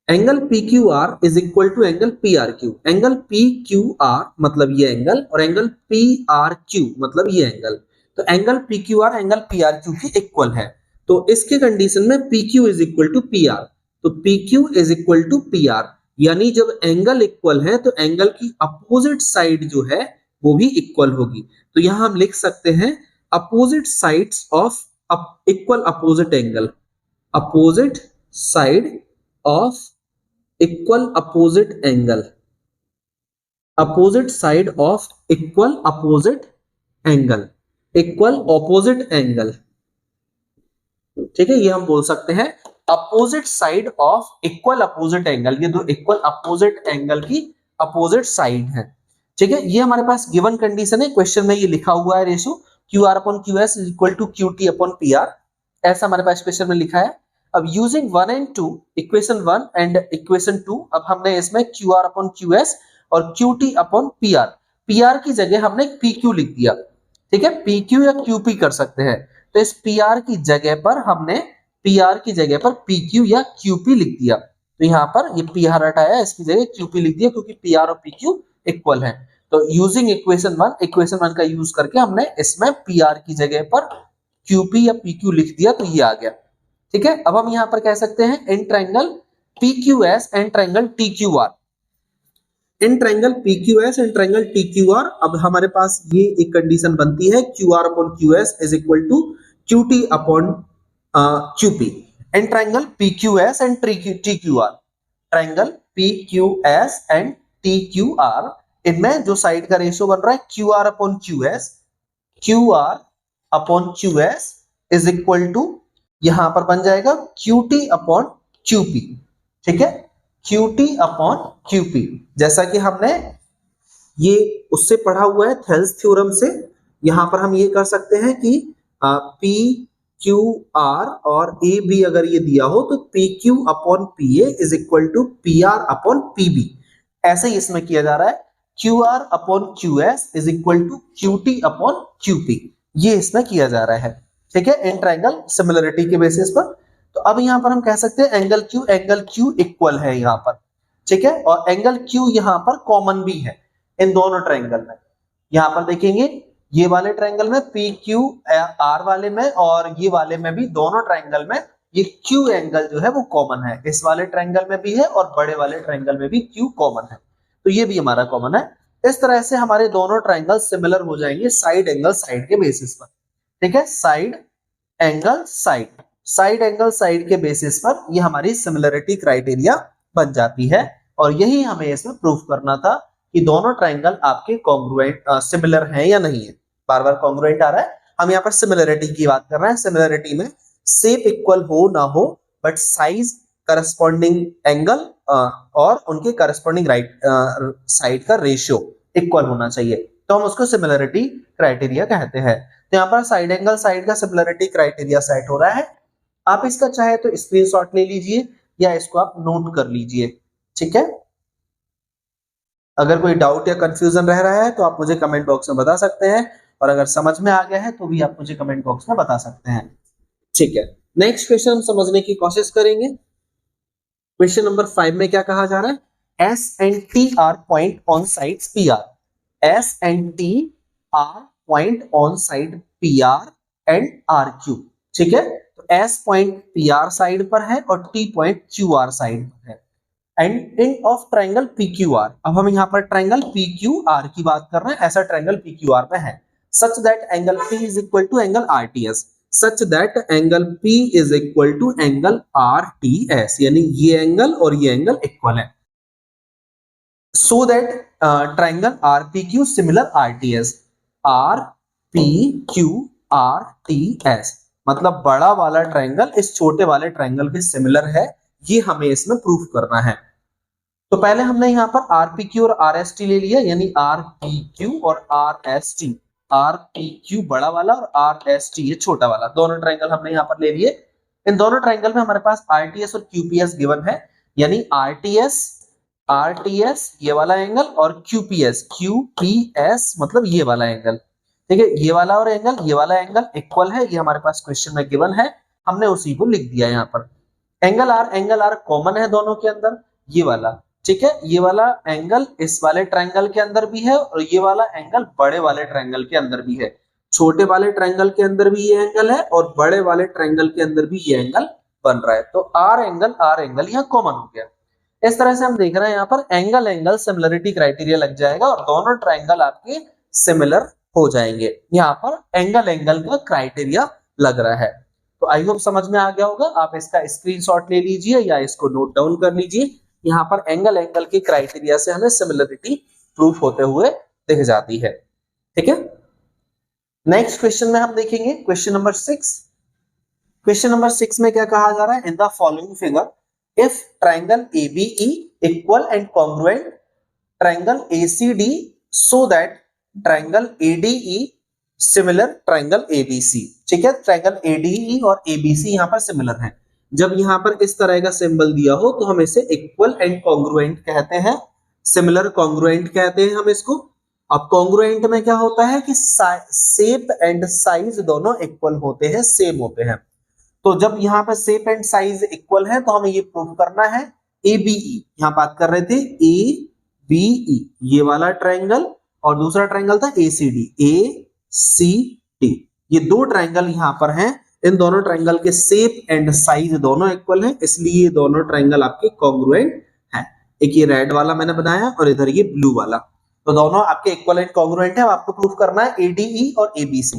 angle PQR is equal to angle PRQ, angle PQR मतलब ये एंगल, और एंगल PRQ मतलब ये एंगल, तो एंगल PQR एंगल PRQ की इक्वल है। तो इसके कंडीशन में PQ is equal to PR, तो PQ is equal to PR, यानी जब एंगल इक्वल है तो एंगल की अपोजिट साइड जो है वो भी इक्वल होगी। तो यहां हम लिख सकते हैं opposite sides of equal opposite angle, opposite side of equal opposite angle, opposite side of equal opposite angle, equal opposite angle, ठीक है। ये हम बोल सकते हैं opposite side of equal opposite angle, ये दो इक्वल अपोजिट एंगल की अपोजिट साइड है, ठीक है, ये हमारे पास गिवन कंडीशन है, क्वेश्चन में ये लिखा हुआ है ratio Q R upon Q S is equal to Q T upon P R, ऐसा हमारे पास क्वेश्चन में लिखा है। अब using 1 and 2, equation 1 and equation 2, अब हमने इसमें Q R upon Q S और Q T upon P R की जगह हमने पी क्यू लिख दिया। ठीक है, पी क्यू या क्यू पी कर सकते हैं, तो इस पी आर की जगह पर हमने पी आर की जगह पर पी क्यू या क्यू पी लिख दिया। तो यहाँ पर ये पी आर हटाया, इसकी जगह क्यू पी लिख दिया, क्योंकि पी आर और पी क्यू इक्वल है। तो यूजिंग इक्वेशन 1 का यूज करके हमने इसमें पी आर की जगह पर क्यू पी या पी क्यू लिख दिया, तो ये आ गया। ठीक है, अब हम यहाँ पर कह सकते हैं in triangle P Q S and triangle T Q R, in triangle P Q S and triangle T Q R, अब हमारे पास ये एक कंडीशन बनती है Q R upon Q S is equal to Q T upon Q P. In triangle P Q S and T Q R, triangle P Q S and T Q R, इनमें जो side का ratio बन रहा है Q R upon Q S, Q R upon Q S is equal to, यहां पर बन जाएगा Q T upon Q P. ठीक है, Q T upon Q P, जैसा कि हमने ये उससे पढ़ा हुआ है थेल्स थ्योरम से। यहां पर हम ये कर सकते हैं कि पी क्यू आर और ए बी अगर ये दिया हो तो P Q upon P A is equal to P R upon P B, ऐसे ही इसमें किया जा रहा है Q R upon Q S is equal to Q T upon Q P, ये इसमें किया जा रहा है। ठीक है, इन ट्रायंगल सिमिलरिटी के बेसिस पर। तो अब यहां पर हम कह सकते हैं एंगल क्यू इक्वल है यहां पर। ठीक है, और एंगल क्यू यहां पर कॉमन भी है इन दोनों ट्रायंगल में। यहां पर देखेंगे ये वाले ट्रायंगल में पी क्यू आर वाले में और ये वाले में भी, दोनों ट्रायंगल में ये क्यू एंगल जो है वो कॉमन है, इस वाले ट्रायंगल में भी है और बड़े वाले ट्रायंगल में भी क्यू कॉमन है, तो ये भी हमारा कॉमन है। इस तरह से हमारे दोनों ट्रायंगल सिमिलर हो जाएंगे साइड एंगल साइड के बेसिस पर। ठीक है, साइड एंगल साइड के बेसिस पर ये हमारी सिमिलरिटी क्राइटेरिया बन जाती है, और यही हमें इसमें प्रूफ करना था कि दोनों ट्रायंगल आपके कॉन्ग्रुएंट सिमिलर हैं या नहीं है। बार बार कॉन्ग्रुएंट आ रहा है, हम यहाँ पर सिमिलरिटी की बात कर रहे हैं। सिमिलरिटी में शेप इक्वल हो ना हो, बट साइज, करस्पॉन्डिंग एंगल और उनके करस्पॉन्डिंग राइट साइड का रेशियो इक्वल होना चाहिए, तो हम उसको सिमिलरिटी क्राइटेरिया कहते हैं। तो यहाँ पर साइड एंगल साइड का सिमिलरिटी क्राइटेरिया सेट हो रहा है। आप इसका चाहे तो स्क्रीनशॉट ले लीजिए या इसको आप नोट कर लीजिए। ठीक है, अगर कोई डाउट या कंफ्यूजन रह रहा है तो आप मुझे कमेंट बॉक्स में बता सकते हैं, और अगर समझ में आ गया है तो भी आप मुझे कमेंट बॉक्स में बता सकते हैं। ठीक है, नेक्स्ट क्वेश्चन हम समझने की कोशिश करेंगे। क्वेश्चन नंबर 5 में क्या कहा जा रहा है, S and T R point on sides P R, S and T R point on side P R and R Q. ठीक है, तो S point P R side पर है और T point Q R side पर है, and end of triangle P Q R. अब हम यहाँ पर ट्रायंगल पी क्यू आर की बात कर रहे हैं, ऐसा ट्रायंगल पी क्यू आर में है, such that angle P is equal to angle R T S, such that angle P is equal to angle R T S, यानी ये एंगल और ये एंगल इक्वल है, so that triangle R P Q similar R T S, R P Q R T S, मतलब बड़ा वाला triangle इस छोटे वाले ट्रायंगल के सिमिलर है, ये हमें इसमें प्रूफ करना है। तो पहले हमने यहाँ पर आर पी क्यू और आर एस टी ले लिया, यानी आर पी क्यू और R S T, are P Q बड़ा वाला और आर एस टी ये छोटा वाला, दोनों ट्रायंगल हमने यहाँ पर ले लिए। इन दोनों ट्रायंगल में हमारे पास आर टी एस और क्यू पी एस गिवन है, यानी आर टी एस ये वाला एंगल और क्यू पी एस मतलब ये वाला एंगल। ठीक है, ये वाला और एंगल, ये वाला एंगल इक्वल है, ये हमारे पास क्वेश्चन में गिवन है, हमने उसी को लिख दिया यहाँ पर। एंगल आर कॉमन है दोनों के अंदर, ये वाला। ठीक है, ये वाला एंगल इस वाले ट्रायंगल के अंदर भी है और ये वाला एंगल बड़े वाले ट्रायंगल के अंदर भी है, छोटे वाले ट्रायंगल के अंदर भी ये एंगल है और बड़े वाले ट्रायंगल के अंदर भी ये एंगल बन रहा है, तो आर एंगल यहाँ कॉमन हो गया। इस तरह से हम देख रहे हैं यहाँ पर एंगल सिमिलरिटी क्राइटेरिया लग जाएगा और दोनों ट्रायंगल आपके सिमिलर हो जाएंगे। यहाँ पर एंगल का क्राइटेरिया लग रहा है। तो आई होप समझ में आ गया होगा, आप इसका स्क्रीनशॉट ले लीजिए या इसको नोट डाउन कर लीजिए। यहाँ पर एंगल के क्राइटेरिया से हमें सिमिलरिटी प्रूफ होते हुए दिख जाती है। ठीक है, नेक्स्ट क्वेश्चन में हम देखेंगे क्वेश्चन नंबर 6। क्वेश्चन नंबर 6 में क्या कहा जा रहा है, in the following figure if triangle ABE equal and congruent, triangle ACD so that triangle ADE similar triangle ABC। ठीक है, ट्रायंगल ADE और ABC यहां पर सिमिलर है। जब यहां पर इस तरह का सिंबल दिया हो तो हम इसे इक्वल एंड कॉन्ग्रुएंट कहते हैं, सिमिलर कॉन्ग्रुएंट कहते हैं हम इसको। अब कॉन्ग्रुएंट में क्या होता है कि शेप एंड साइज दोनों इक्वल होते हैं, सेम होते हैं। तो जब यहाँ पे शेप एंड साइज इक्वल है तो हमें ये प्रूव करना है ABE। यहाँ बात कर रहे थे ABE ये वाला ट्रायंगल, और दूसरा ट्रायंगल था ACD। ये दो ट्रायंगल यहाँ पर हैं, इन दोनों ट्रायंगल के शेप एंड साइज दोनों इक्वल हैं, इसलिए ये दोनों ट्रायंगल आपके कॉन्ग्रुएंट हैं। एक ये रेड वाला मैंने बनाया और इधर ये ब्लू वाला, तो दोनों आपके इक्वल एंड कॉन्ग्रुएंट है। आपको प्रूफ करना है ADE और ABC।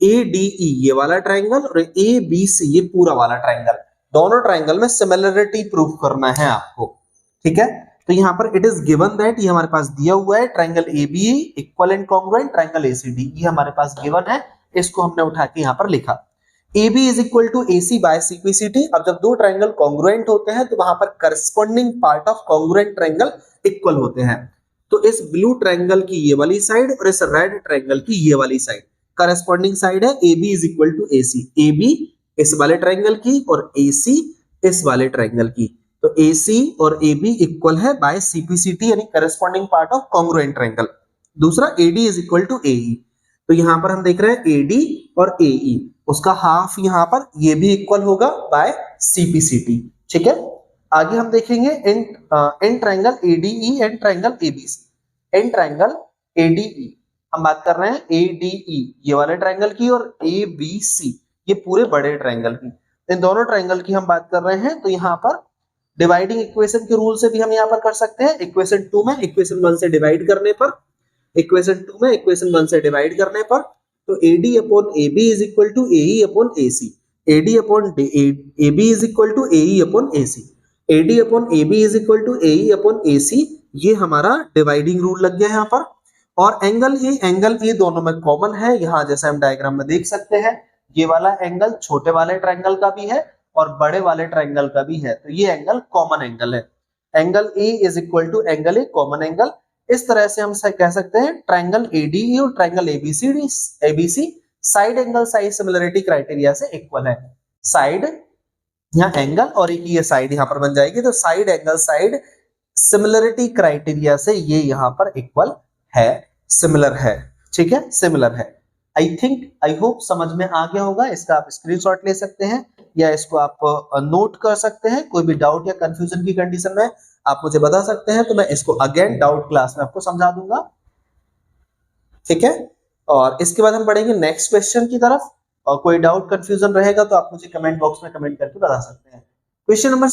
ADE ये वाला ट्रायंगल और ABC ये पूरा वाला ट्रायंगल, दोनों ट्रायंगल में सिमिलरिटी प्रूफ करना है आपको। ठीक है, तो यहाँ पर इट इज गिवन दैट, ये हमारे पास दिया हुआ है triangle ABE equal and congruent triangle ACD, ये हमारे पास गिवन है, इसको हमने उठा के यहाँ पर लिखा। AB is equal to AC by CPCT। अब जब दो ट्रायंगल कॉन्ग्रुएंट होते हैं तो वहां पर corresponding part of congruent triangle equal होते हैं। तो इस ब्लू ट्रायंगल की ये वाली साइड और इस रेड ट्रायंगल की ये वाली साइड करस्पॉन्डिंग साइड है AB is equal to AC। AB इस वाले ट्रायंगल की और AC इस वाले ट्रायंगल की, तो AC और AB इक्वल है बाय CPCT यानी corresponding part of congruent triangle. दूसरा AD is equal to AE, तो यहां पर हम देख रहे हैं AD और AE, उसका हाफ यहां पर ये भी इक्वल होगा बाय CPCT। ठीक है, आगे हम देखेंगे in triangle ADE and triangle ABC। In triangle ADE हम बात कर रहे हैं ADE ये वाले ट्रायंगल की और ABC ये पूरे बड़े ट्रायंगल की, इन दोनों ट्रायंगल की हम बात कर रहे हैं। तो यहाँ पर डिवाइडिंग इक्वेशन के रूल से भी हम यहाँ पर कर सकते हैं। इक्वेशन 2 में इक्वेशन 1 से डिवाइड करने पर, इक्वेशन 2 में इक्वेशन 1 से डिवाइड करने पर, तो AD upon AB is equal to AE upon AC। AD upon AB is equal to AE upon AC। AD upon AB is equal to AE upon AC, ये हमारा dividing rule लग गया यहाँ पर। और एंगल ये दोनों में कॉमन है, यहाँ जैसे हम डायग्राम में देख सकते हैं, ये वाला एंगल छोटे वाले ट्रायंगल का भी है और बड़े वाले ट्रायंगल का भी है, तो ये एंगल कॉमन एंगल है। Angle A is equal to angle A common angle. इस तरह से हम कह सकते हैं ट्रायंगल ADE और triangle ABC side angle side similarity criteria से इक्वल है। साइड यहाँ एंगल और एक ये साइड यहाँ पर बन जाएगी, तो side angle side similarity criteria से ये यहाँ पर इक्वल है, सिमिलर है। ठीक है, सिमिलर है। आई होप समझ में आ गया होगा। इसका आप स्क्रीनशॉट ले सकते हैं या इसको आप नोट कर सकते हैं। कोई भी डाउट या कंफ्यूजन की कंडीशन में आप मुझे बता सकते हैं, तो मैं इसको अगेन डाउट क्लास में आपको समझा दूंगा। ठीक है, और इसके बाद हम बढ़ेंगे नेक्स्ट क्वेश्चन की तरफ, और कोई डाउट कंफ्यूजन रहेगा तो आप मुझे कमेंट बॉक्स में कमेंट करके बता सकते हैं। क्वेश्चन नंबर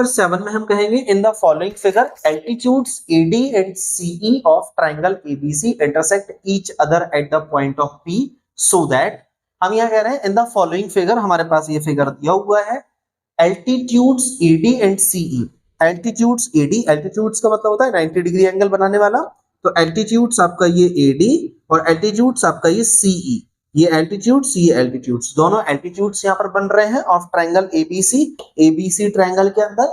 7 में हम कहेंगे इन the following figure altitudes AD and CE of triangle ABC intersect each other at the point of P so that. हम यहाँ कह रहे हैं इन द फॉलोइंग फिगर, हमारे पास ये फिगर दिया हुआ है, altitudes AD and CE। Altitudes AD, altitudes का मतलब होता है 90 डिग्री एंगल बनाने वाला, तो एल्टीट्यूड्स आपका ये AD और एल्टीट्यूड्स आपका ये CE। ये एल्टीट्यूड्स ये एल्टीट्यूड्स, दोनों एल्टीट्यूड्स यहाँ पर बन रहे हैं ऑफ ट्रायंगल ABC ट्रायंगल के अंदर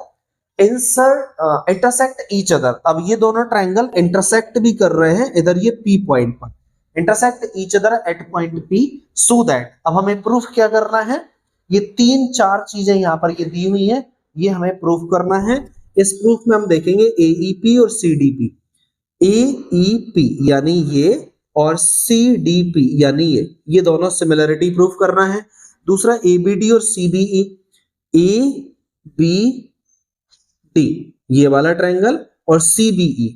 इंटरसेक्ट ईच अदर। अब ये दोनों ट्रायंगल इंटरसेक्ट भी कर रहे हैं इधर ये P पॉइंट पर, intersect each other at point P so that. अब हमें प्रूफ क्या करना है, ये 3-4 चीजें यहाँ पर ये दी हुई है, ये हमें प्रूफ करना है। इस प्रूफ में हम देखेंगे AEP और CDP। AEP यानी ये और CDP यानी ये दोनों सिमिलरिटी प्रूफ करना है। दूसरा ABD और CBE, ABD ये वाला ट्रायंगल और CBE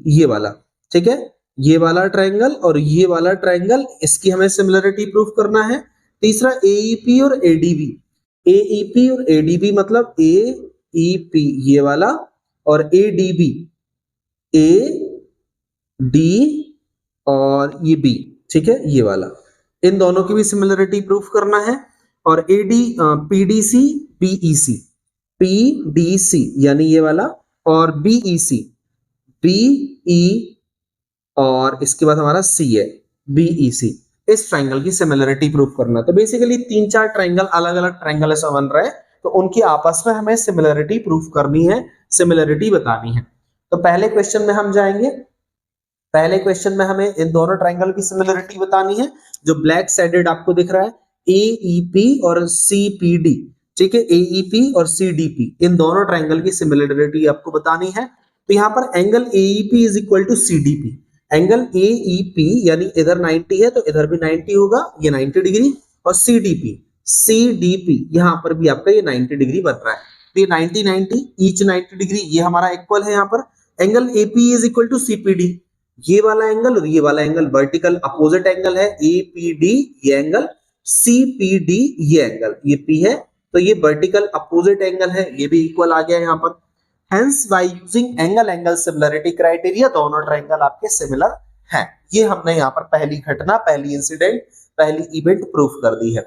ये वाला। ठीक है, ये वाला ट्रायंगल और ये वाला ट्रायंगल, इसकी हमें सिमिलरिटी प्रूफ करना है। तीसरा AEP और ADB, AEP और ADB मतलब AEP ये वाला और ADB AD और ये B। ठीक है, ये वाला, इन दोनों की भी सिमिलरिटी प्रूफ करना है। और PDC PDC यानी ये वाला और BEC BE और इसके बाद हमारा C है BEC, इस ट्रायंगल की सिमिलरिटी प्रूफ करना। तो बेसिकली 3-4 ट्रायंगल अलग अलग ट्रायंगल ऐसा बन रहा है तो उनकी आपस में हमें सिमिलरिटी प्रूफ करनी है, सिमिलरिटी बतानी है। तो पहले क्वेश्चन में हम जाएंगे। पहले क्वेश्चन में हमें इन दोनों ट्राइंगल की सिमिलरिटी बतानी है। जो ब्लैक साइडेड आपको दिख रहा है AEP और CPD, ठीक है, AEP और CDP, इन दोनों ट्राइंगल की सिमिलरिटी आपको बतानी है। तो यहाँ पर angle AEP is equal to CDP। Angle AEP यानी इधर 90 है तो इधर भी 90 होगा, ये 90 डिग्री, और CDP यहाँ पर भी आपका ये 90 डिग्री बन रहा है। तो ये 90 90 ईच 90 डिग्री ये हमारा इक्वल है। यहाँ पर angle AP is equal to CPD, ये वाला एंगल और ये वाला एंगल वर्टिकल अपोजिट एंगल है। APD ये एंगल, CPD ये एंगल, ये P है तो ये वर्टिकल अपोजिट एंगल है, ये भी इक्वल आ गया यहाँ पर। Hence by using angle similarity criteria दोनों ट्राइंगल आपके सिमिलर हैं। ये हमने यहाँ पर पहली घटना, पहली इंसिडेंट, पहली इवेंट प्रूफ कर दी है।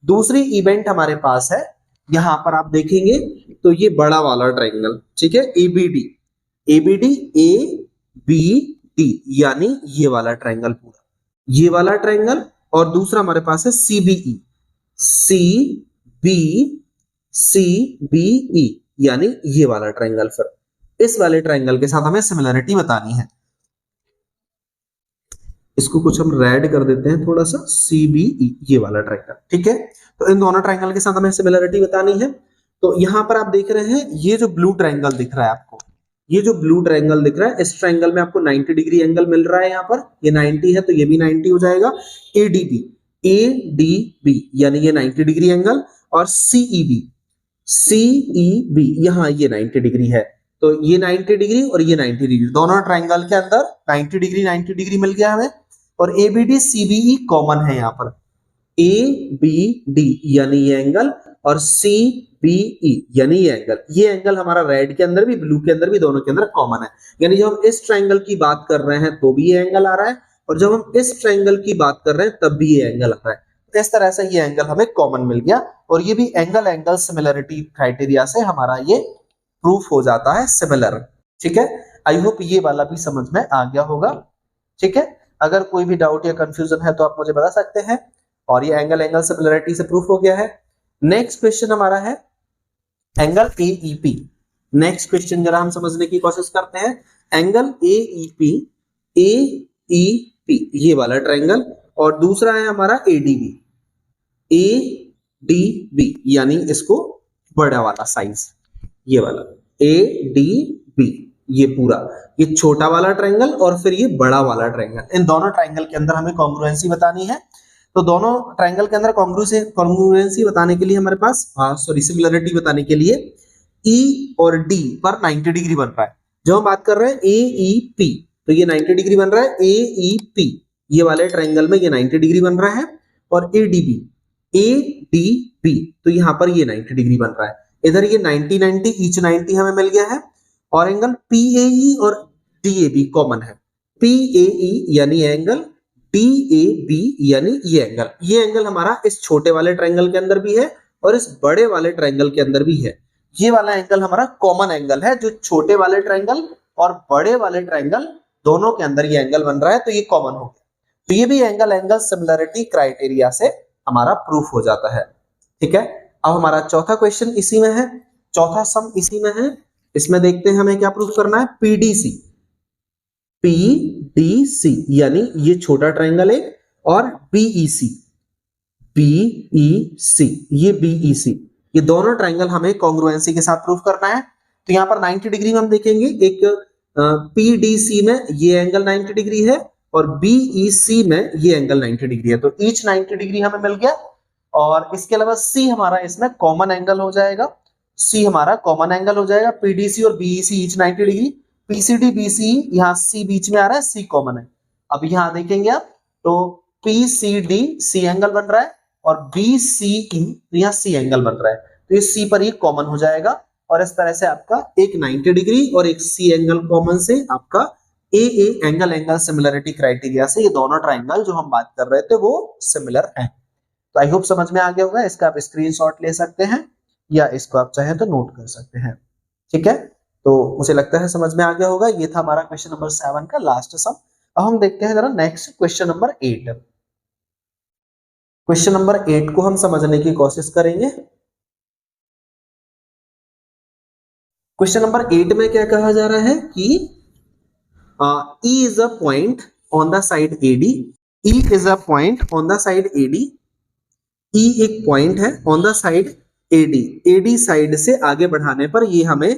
दूसरी इवेंट हमारे पास है, यहां पर आप देखेंगे तो ये बड़ा वाला ट्राइंगल, ठीक है, ABD ABD यानी ये वाला ट्राइंगल पूरा, ये वाला ट्राइंगल, और दूसरा हमारे पास है CBE यानी ये वाला ट्राइंगल। फिर इस वाले ट्राइंगल के साथ हमें सिमिलरिटी बतानी है। इसको कुछ हम रेड कर देते हैं थोड़ा सा, CBE ये वाला ट्राइंगल, ठीक है। तो इन दोनों ट्राइंगल के साथ हमें सिमिलरिटी बतानी है। तो यहां पर आप देख रहे हैं ये जो ब्लू ट्राइंगल दिख रहा है आपको, ये जो ब्लू ट्राइंगल दिख रहा है, इस ट्राइंगल में आपको 90 डिग्री एंगल मिल रहा है। यहाँ पर ये 90 है तो ये भी 90 हो जाएगा। ADB यानी ये 90 डिग्री एंगल, और CEB यहाँ ये 90 डिग्री है। तो ये 90 डिग्री और ये 90 डिग्री, दोनों ट्राइंगल के अंदर 90 डिग्री मिल गया हमें। और ABD CBE कॉमन है यहाँ पर, ABD यानी ये एंगल और CBE यानी ये एंगल, ये एंगल हमारा रेड के अंदर भी ब्लू के अंदर भी दोनों के अंदर कॉमन है। यानी जब हम इस ट्राइंगल की बात कर रहे हैं तो भी ये एंगल आ रहा है, और जब हम इस ट्राइंगल की बात कर रहे हैं तब भी ये एंगल आ रहा है। तो इस तरह से ये एंगल हमें कॉमन मिल गया, और ये भी एंगल सिमिलरिटी क्राइटेरिया से हमारा ये प्रूफ हो जाता है सिमिलर, ठीक है। आई होप ये वाला भी समझ में आ गया होगा, ठीक है। अगर कोई भी डाउट या कंफ्यूजन है तो आप मुझे बता सकते हैं। और ये एंगल सिमिलरिटी से प्रूफ हो गया है। नेक्स्ट क्वेश्चन हमारा है एंगल AEP। नेक्स्ट क्वेश्चन जरा हम समझने की कोशिश करते हैं। एंगल AEP ये वाला ट्राइंगल, और दूसरा है हमारा ADB यानी इसको बड़ा वाला साइज, ये वाला ADB, ये पूरा, ये छोटा वाला ट्राइंगल और फिर ये बड़ा वाला ट्राइंगल। इन दोनों ट्राइंगल के अंदर हमें कॉन्ग्रुएंसी बतानी है। तो दोनों ट्राइंगल के अंदर कॉन्ग्रुएंसी बताने के लिए हमारे पास, सिमिलरिटी बताने के लिए E और D पर 90 डिग्री बन रहा है। जब हम बात कर रहे हैं AEP तो ये 90 डिग्री बन रहा है, AEP ये वाले ट्राइंगल में ये 90 डिग्री बन रहा है, और ADB तो यहाँ पर ये 90 डिग्री बन रहा है। इधर ये 90 ईच 90 हमें मिल गया है। और एंगल PAE और DAB कॉमन है। PAE यानी एंगल, DAB यानी ये एंगल हमारा इस छोटे वाले ट्राइंगल के अंदर भी है और इस बड़े वाले ट्राइंगल के अंदर भी है। ये वाला एंगल हमारा कॉमन एंगल है, जो छोटे वाले ट्राइंगल और बड़े वाले ट्राइंगल दोनों के अंदर ये एंगल बन रहा है, तो ये कॉमन हो गया। तो ये भी एंगल सिमिलरिटी क्राइटेरिया से हमारा प्रूफ हो जाता है, ठीक है। अब हमारा चौथा क्वेश्चन इसी में है, चौथा सम इसी में है। इसमें देखते हैं हमें क्या प्रूफ करना है। PDC यानी ये छोटा ट्राइंगल है, और BEC ये BEC, ये दोनों ट्राइंगल हमें कॉन्ग्रुएंसी के साथ प्रूफ करना है। तो यहाँ पर 90 डिग्री में हम देखेंगे, एक PDC में ये एंगल 90 डिग्री है और BEC में ये एंगल 90 डिग्री है। तो ईच 90 डिग्री हमें मिल गया। और इसके अलावा C हमारा इसमें कॉमन एंगल हो जाएगा, C हमारा कॉमन एंगल हो जाएगा। PDC और BEC each 90 degree, PCD BCE यहाँ C बीच में आ रहा है, C कॉमन है। अब यहाँ देखेंगे आप तो PCD C एंगल बन रहा है और BCE यहाँ C एंगल बन रहा है, तो ये C पर ही कॉमन हो जाएगा। और इस तरह से आपका एक 90 डिग्री और एक C एंगल कॉमन से आपका AA एंगल सिमिलरिटी क्राइटेरिया से ये दोनों ट्राइंगल जो हम बात कर रहे थे वो सिमिलर हैं। तो आई होप समझ में आ गया होगा। इसका आप स्क्रीनशॉट ले सकते हैं या इसको आप चाहें तो नोट कर सकते हैं, ठीक है। तो मुझे लगता है समझ में आ गया होगा। ये था हमारा क्वेश्चन नंबर 7 का लास्ट सम। अब हम देखते हैं जरा next question number 8। Question number 8 को हम समझने की कोशिश करेंगे। क्वेश्चन नंबर 8 में क्या कहा जा रहा है कि E is a point on the side AD. E is a point on the side AD. E एक पॉइंट है on the side AD. AD side से आगे बढ़ाने पर ये हमें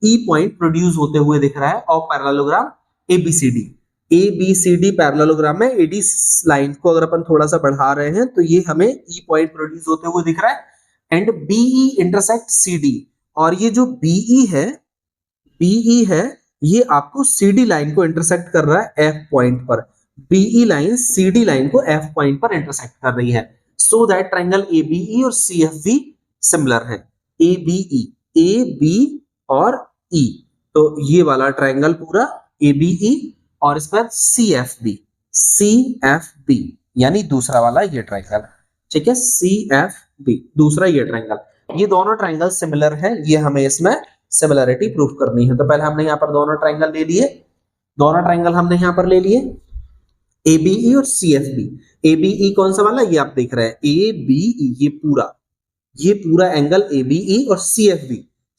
E पॉइंट प्रोड्यूस होते हुए दिख रहा है और पैरेललोग्राम ABCD. ABCD पैरेललोग्राम में AD लाइन को अगर अपन थोड़ा सा बढ़ा रहे हैं तो ये हमें E पॉइंट प्रोड्यूस होते हुए दिख रहा है एंड BE इंटरसेक्ट CD. और ये जो BE है ये आपको CD लाइन को इंटरसेक्ट कर रहा है F पॉइंट पर. BE लाइन CD लाइन को F पॉइंट पर इंटरसेक्ट कर रही है. सो दैट ट्रायंगल ABE और CFB सिमिलर है. ABE, AB और E. तो ये वाला ट्रायंगल पूरा ABE और इसके बाद CFB यानी दूसरा वाला ये ट्रायंगल. ठीक है, CFB दूसरा ये ट्रायंगल. ये दोनों ट्रायंगल सिमिलर है, ये हमें इसमें सिमिलरिटी प्रूफ करनी है. तो पहले हमने यहाँ पर दोनों ट्रायंगल ले लिए. दोनों ट्रायंगल हमने यहाँ पर ले लिए ABE और CFB. ABE कौन सा वाला, ये आप देख रहे हैं ABE, ये पूरा एंगल ABE और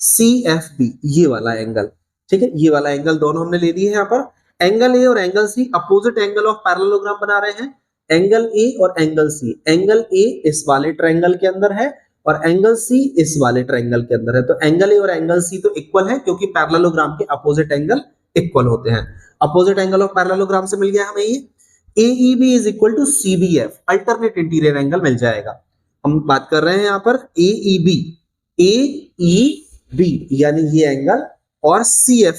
CFB ये वाला एंगल. ठीक है, ये वाला एंगल दोनों हमने ले लिए हैं. यहाँ पर एंगल A और angle C opposite angle of parallelogram बना रहे हैं. एंगल A और एंगल C, एंगल A इस वाले ट्रायंगल के अंदर है और एंगल C इस वाले ट्रायंगल के अंदर है. तो एंगल A और एंगल C तो इक्वल है क्योंकि पैरेललोग्राम के अपोजिट एंगल इक्वल होते हैं. अपोजिट एंगल ऑफ पैरेललोग्राम से मिल गया हमें ये. AEB is equal to CBF, alternate interior angle मिल जाएगा. हम बात कर रहे हैं यहाँ पर AEB यानी ये एंगल और CBF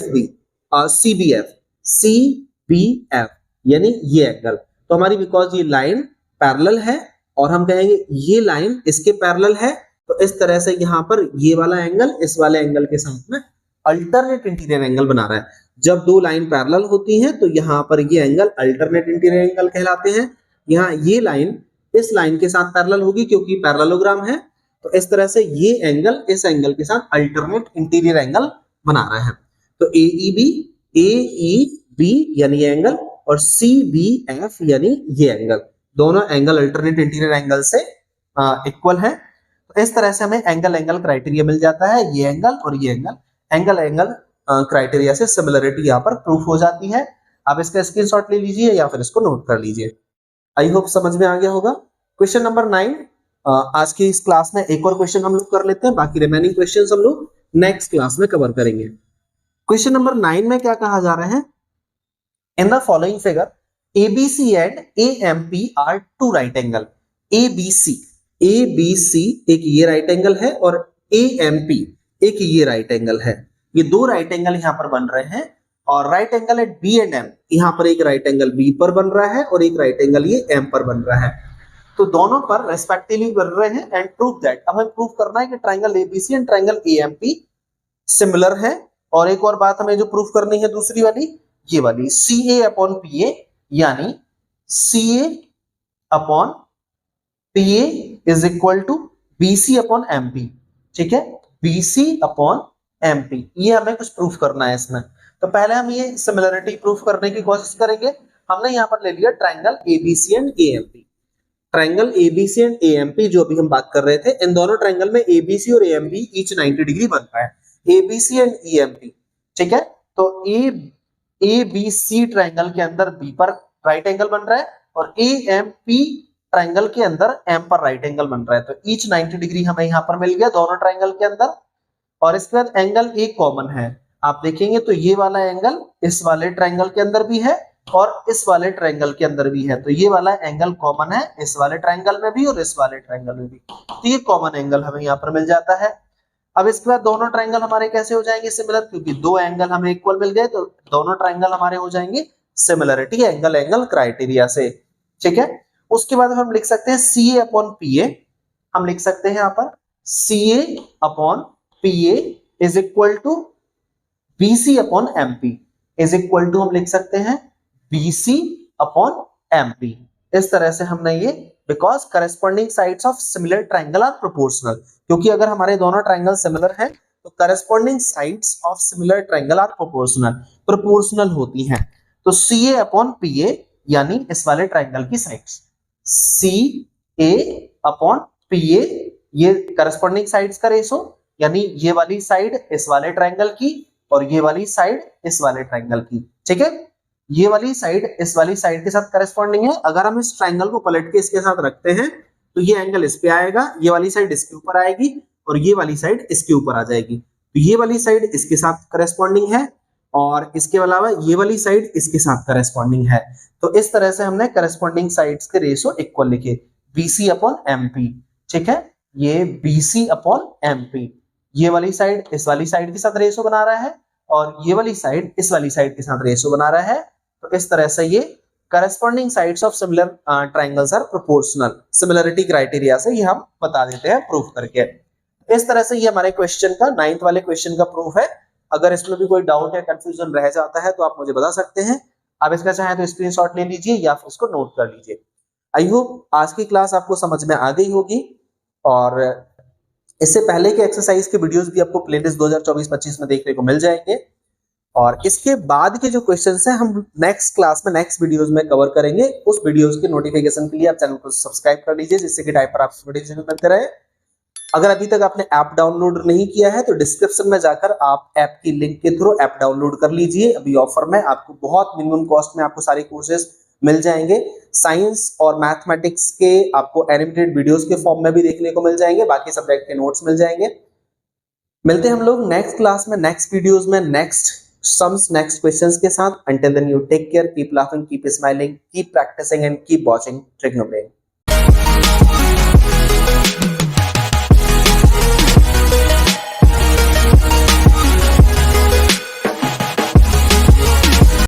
यानी ये एंगल. तो हमारी बिकॉज ये लाइन पैरेलल है और हम कहेंगे ये लाइन इसके पैरेलल है, तो इस तरह से यहाँ पर ये वाला एंगल इस वाले एंगल के साथ में अल्टरनेट इंटीरियर एंगल बना रहा है. जब दो लाइन पैरेलल होती हैं तो यहाँ पर ये एंगल अल्टरनेट इंटीरियर एंगल कहलाते हैं. यहाँ ये लाइन इस लाइन के साथ पैरेलल होगी क्योंकि पैरेललोग्राम है, तो इस तरह से ये एंगल इस एंगल के साथ अल्टरनेट इंटीरियर एंगल बना रहा है. तो AEB यानी ये एंगल और CBF यानी ये एंगल, दोनों एंगल अल्टरनेट इंटीरियर एंगल से इक्वल है. तो इस तरह से हमें एंगल क्राइटेरिया मिल जाता है. ये एंगल और ये एंगल क्राइटेरिया से सिमिलरिटी यहाँ पर प्रूफ हो जाती है. आप इसका स्क्रीनशॉट ले लीजिए या फिर इसको नोट कर लीजिए. आई होप समझ में आ गया होगा. Question number 9. आज की इस क्लास में एक और क्वेश्चन हम लोग कर लेते हैं, बाकी रिमेनिंग क्वेश्चंस हम लोग नेक्स्ट क्लास में कवर करेंगे. क्वेश्चन नंबर 9 में क्या कहा जा रहा है, in the following figure ABC and AMP are two right angle. ABC एक ये राइट एंगल है और AMP एक ये राइट एंगल है. ये दो राइट एंगल यहाँ पर बन रहे हैं और right angle at B and M, यहाँ पर एक राइट एंगल B पर बन रहा है और एक राइट एंगल ये M पर बन रहा है. तो दोनों पर रेस्पेक्टिवली बन रहे हैं एंड प्रूव दैट. अब हमें प्रूव करना है कि triangle ABC and triangle AMP similar है. और एक और बात हमें जो प्रूफ करनी है दूसरी वाली, ये वाली CA अपॉन PA यानी CA upon PA is equal to BC upon MP. ठीक है, BC अपॉन MP, ये हमें कुछ प्रूफ करना है इसमें. तो पहले हम ये सिमिलरिटी प्रूफ करने की कोशिश करेंगे. हमने यहाँ पर ले लिया triangle ABC and AMP. Triangle ABC and AMP जो अभी हम बात कर रहे थे, इन दोनों ट्रायंगल में ABC और AMP ईच 90 डिग्री बन रहा है. ABC and AMP. ठीक है, तो ABC ट्रायंगल के अंदर B पर राइट एंगल बन रहा है और AMP ट्रायंगल के अंदर M पर राइट एंगल बन रहा है. तो ईच 90 डिग्री हमें यहाँ पर मिल गया दोनों ट्रायंगल के अंदर. और इसके बाद एंगल A कॉमन है. आप देखेंगे तो ये वाला एंगल इस वाले ट्रायंगल के अंदर भी है और इस वाले ट्रायंगल के अंदर भी है. तो ये वाला एंगल कॉमन है इस वाले ट्रायंगल में भी और इस वाले ट्रायंगल में भी. तो ये कॉमन एंगल हमें यहाँ पर मिल जाता है. अब इसके बाद दोनों ट्रायंगल हमारे कैसे हो जाएंगे सिमिलर, क्योंकि दो एंगल हमें इक्वल मिल गए तो दोनों ट्रायंगल हमारे हो जाएंगे सिमिलरिटी एंगल क्राइटेरिया से. ठीक है, उसके बाद हम लिख सकते हैं CA अपॉन PA. हम लिख सकते हैं यहाँ पर CA upon PA is equal to BC upon MP is equal to हम लिख सकते हैं BC अपॉन MP. इस तरह से हमने ये, because corresponding sides of similar triangle are proportional. क्योंकि अगर हमारे दोनों ट्रायंगल सिमिलर हैं तो corresponding sides of similar triangle are proportional होती हैं. तो CA अपॉन PA यानी इस वाले ट्रायंगल की साइड्स, CA अपॉन PA ये करस्पॉन्डिंग साइड्स का रेशो यानी ये वाली साइड इस वाले ट्रायंगल की और ये वाली साइड इस वाले ट्रायंगल की, ठीक है। ये वाली साइड इस वाली साइड के साथ करस्पॉन्डिंग है। अगर हम इस ट्रायंगल को पलट के इसके साथ रखते हैं तो ये एंगल इस पे आएगा, ये वाली साइड इसके ऊपर आएगी और ये वाली साइड इसके ऊपर आ जाएगी। तो ये वाली साइड इसके साथ करस्पॉन्डिंग है और इसके अलावा ये वाली साइड इसके साथ करस्पॉन्डिंग है। तो इस तरह से हमने करस्पॉन्डिंग साइड्स के रेशो इक्वल लिखे, BC अपॉन MP, ठीक है। ये BC अपॉन MP, ये वाली साइड इस वाली साइड के साथ रेशो बना रहा है और ये वाली साइड इस वाली साइड के साथ रेशो बना रहा है। तो इस तरह से ये corresponding sides of similar triangles are proportional, similarity criteria से ये हम बता देते हैं प्रूफ करके। इस तरह से ये हमारे क्वेश्चन का 9th वाले क्वेश्चन का प्रूफ है। अगर इसमें भी कोई डाउट या कंफ्यूजन रह जाता है तो आप मुझे बता सकते हैं। आप इसका चाहें तो स्क्रीनशॉट ले लीजिए या फिर उसको नोट कर लीजिए। आई होप आज की क्लास आपको समझ में आ गई होगी और इससे पहले के एक्सरसाइज के वीडियोस भी आपको प्लेलिस्ट 2024-25 में देखने को मिल जाएंगे और इसके बाद के जो क्वेश्चंस हैं हम नेक्स्ट क्लास में नेक्स्ट वीडियोस में कवर करेंगे। उस वीडियोस के नोटिफिकेशन के लिए आप चैनल को सब्सक्राइब कर लीजिए जिससे कि टाइम पर आपको नोटिफिकेशन मिलते रहे। अगर अभी तक आपने ऐप डाउनलोड नहीं किया है तो डिस्क्रिप्शन में जाकर आप ऐप की लिंक के थ्रू ऐप डाउनलोड कर लीजिए। अभी ऑफर में आपको बहुत मिनिमम कॉस्ट में आपको सारे कोर्सेज मिल जाएंगे। साइंस और मैथमेटिक्स के आपको एनिमेटेड वीडियोस के फॉर्म में भी देखने को मिल जाएंगे, बाकी सब्जेक्ट के नोट्स मिल जाएंगे। मिलते हैं हम लोग नेक्स्ट क्लास में, नेक्स्ट वीडियोस में, नेक्स्ट सम्स, नेक्स्ट क्वेश्चंस के साथ। Until then you take care, keep laughing, keep smiling, keep practicing and keep watching Trigonometry।